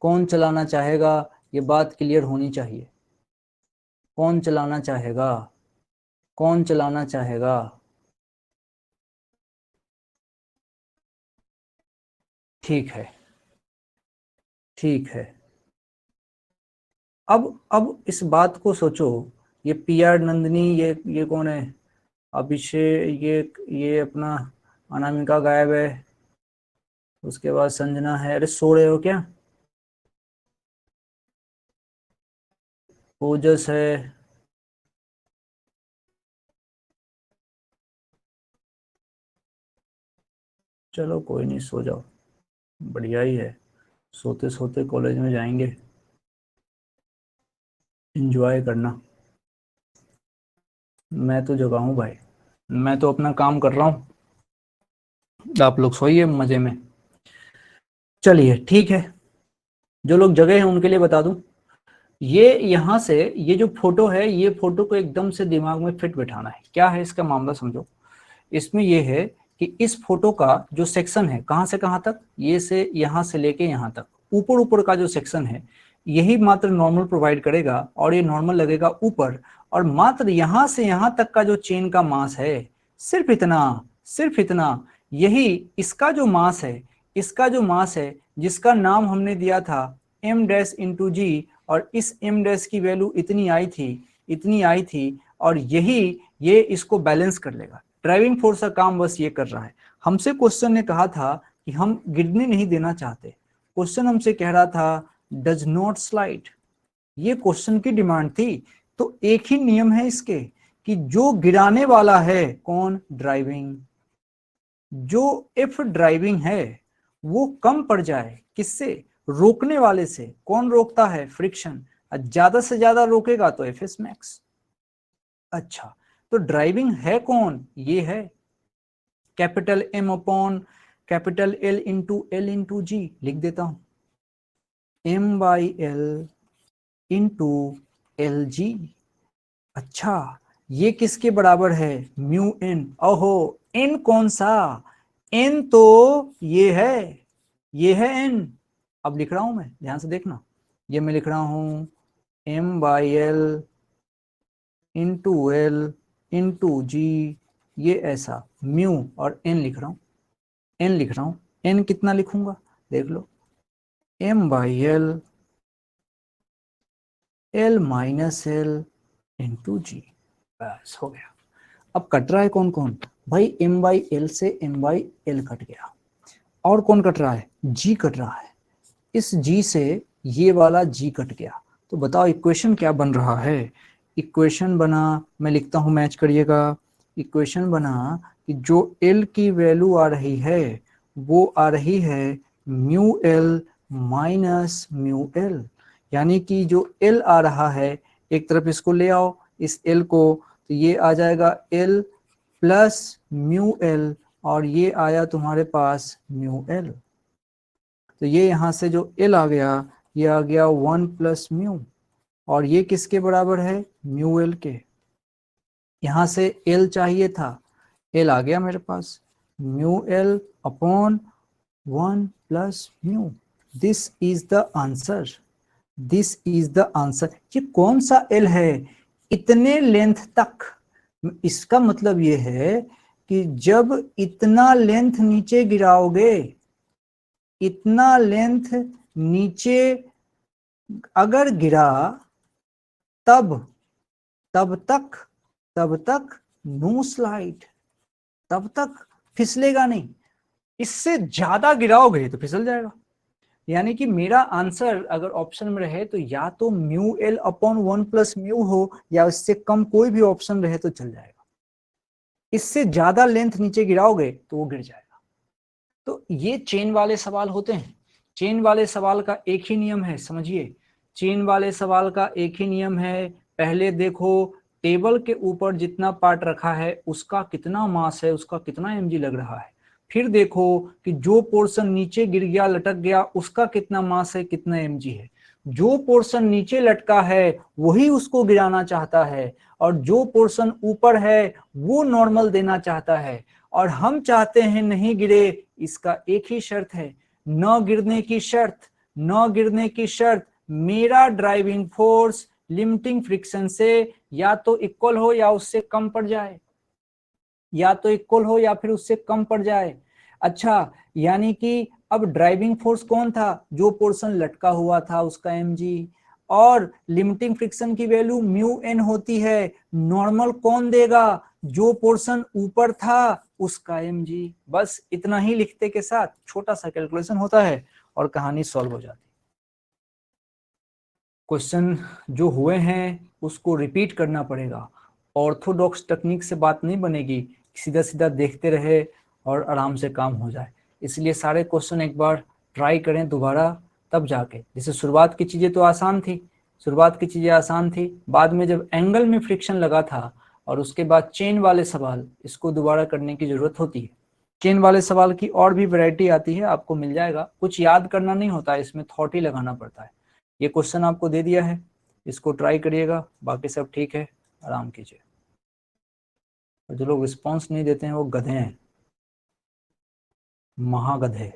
कौन चलाना चाहेगा, ये बात क्लियर होनी चाहिए। कौन चलाना चाहेगा, कौन चलाना चाहेगा? ठीक है, ठीक है। अब इस बात को सोचो, ये पी आर नंदिनी, ये कौन है? अभिषेक, ये अपना अनामिका गायब है, उसके बाद संजना है। अरे सो रहे हो क्या? ओजस है। चलो कोई नहीं, सो जाओ, बढ़िया ही है। सोते सोते कॉलेज में जाएंगे, एंजॉय करना। मैं तो जगा हूँ भाई, मैं तो अपना काम कर रहा हूँ, आप लोग सोइए मजे में। चलिए ठीक है, जो लोग जगह हैं उनके लिए बता दूं, ये यहाँ से ये जो फोटो है, ये फोटो को एकदम से दिमाग में फिट बिठाना है। क्या है इसका मामला समझो। इसमें ये है कि इस फोटो का जो सेक्शन है, कहाँ से कहाँ तक, ये से यहाँ से लेके यहाँ तक, ऊपर ऊपर का जो सेक्शन है, यही मात्र नॉर्मल प्रोवाइड करेगा, और ये नॉर्मल लगेगा ऊपर। और मात्र यहाँ से यहाँ तक का जो चेन का मास है, सिर्फ इतना, सिर्फ इतना, यही इसका जो मास है, इसका जो मास है, जिसका नाम हमने दिया था m डैश इंटू जी, और इस m डैश की वैल्यू इतनी आई थी, इतनी आई थी, और यही ये इसको बैलेंस कर लेगा। ड्राइविंग फोर्स का काम बस ये कर रहा है। हमसे क्वेश्चन ने कहा था कि हम गिरने नहीं देना चाहते। क्वेश्चन हमसे कह रहा था डज नॉट स्लाइड, ये क्वेश्चन की डिमांड थी। तो एक ही नियम है इसके, कि जो गिराने वाला है कौन, ड्राइविंग, जो इफ ड्राइविंग है वो कम पड़ जाए किससे, रोकने वाले से। कौन रोकता है, फ्रिक्शन, ज्यादा से ज्यादा रोकेगा तो एफ एस मैक्स। अच्छा, तो ड्राइविंग है कौन, ये है capital M upon capital L into G. लिख देता हूं, M by L into L G. अच्छा, ये किसके बराबर है, म्यू एन। ओहो, एन कौन सा, एन तो ये है, ये है एन। अब लिख रहा हूं मैं, ध्यान से देखना, ये मैं लिख रहा हूं M by L into L into G, ये ऐसा म्यू, और एन लिख रहा हूं, एन लिख रहा हूं। एन कितना लिखूंगा, देख लो, M by L, L minus L into G. बस हो गया। अब कट रहा है कौन कौन, भाई एम बाई एल से एम बाई एल कट गया, और कौन कट रहा है, जी कट रहा है। इस जी से ये वाला जी कट गया। तो बताओ इक्वेशन क्या बन रहा है। इक्वेशन बना, मैं लिखता हूं, मैच करिएगा। इक्वेशन बना कि जो एल की वैल्यू आ रही है, वो आ रही है mu L minus mu L. यानी कि जो एल आ रहा है, एक तरफ इसको ले आओ, इस एल को, तो ये आ जाएगा L प्लस म्यू एल, और ये आया तुम्हारे पास म्यू एल। तो ये यहाँ से जो L आ गया, ये आ गया 1 प्लस म्यू, और ये किसके बराबर है, म्यू एल के। यहाँ से L चाहिए था, L आ गया मेरे पास, mu L upon 1 plus mu. This is the answer, this is the answer. ये कौन सा L है, इतने लेंथ तक। इसका मतलब ये है कि जब इतना लेंथ नीचे गिराओगे, इतना लेंथ नीचे अगर गिरा, तब तक नो स्लाइड, तब तक फिसलेगा नहीं। इससे ज्यादा गिराओगे तो फिसल जाएगा। यानी कि मेरा आंसर अगर ऑप्शन में रहे तो या तो mu L upon 1 plus mu हो, या उससे कम कोई भी ऑप्शन रहे तो चल जाएगा। इससे ज्यादा लेंथ नीचे गिराओगे तो वो गिर जाएगा। तो ये चेन वाले सवाल होते हैं। चेन वाले सवाल का एक ही नियम है, समझिए। चेन वाले सवाल का एक ही नियम है, पहले देखो टेबल के ऊपर जितना पार्ट रखा है उसका कितना मास है, उसका कितना mg लग रहा है। फिर देखो कि जो पोर्शन नीचे गिर गया, लटक गया, उसका कितना मास है, कितना mg है। जो पोर्शन नीचे लटका है वही उसको गिराना चाहता है, और जो पोर्शन ऊपर है वो नॉर्मल देना चाहता है। और हम चाहते हैं नहीं गिरे, इसका एक ही शर्त है, न गिरने की शर्त, न गिरने की शर्त मेरा ड्राइविंग फोर्स लिमिटिंग फ्रिक्शन से या तो इक्वल हो या उससे कम पड़ जाए, या तो इक्वल हो या फिर उससे कम पड़ जाए। अच्छा, यानी कि अब ड्राइविंग फोर्स कौन था, जो पोर्शन लटका हुआ था उसका mg, और लिमिटिंग फ्रिक्शन की वैल्यू म्यू एन होती है। नॉर्मल कौन देगा, जो पोर्शन ऊपर था उसका mg। बस इतना ही लिखते के साथ छोटा सा कैलकुलेशन होता है और कहानी सॉल्व हो जाती है। क्वेश्चन जो हुए हैं उसको रिपीट करना पड़ेगा। ऑर्थोडॉक्स टेक्निक से बात नहीं बनेगी, सीधा सीधा देखते रहे और आराम से काम हो जाए। इसलिए सारे क्वेश्चन एक बार ट्राई करें दोबारा, तब जाके। जैसे शुरुआत की चीज़ें तो आसान थी, शुरुआत की चीज़ें आसान थी, बाद में जब एंगल में फ्रिक्शन लगा था और उसके बाद चेन वाले सवाल, इसको दोबारा करने की ज़रूरत होती है। चेन वाले सवाल की और भी वैरायटी आती है, आपको मिल जाएगा। कुछ याद करना नहीं होता है, इसमें थॉट ही लगाना पड़ता है। ये क्वेश्चन आपको दे दिया है, इसको ट्राई करिएगा, बाकी सब ठीक है, आराम कीजिए। और जो लोग रिस्पॉन्स नहीं देते हैं वो गधे हैं, महागधे।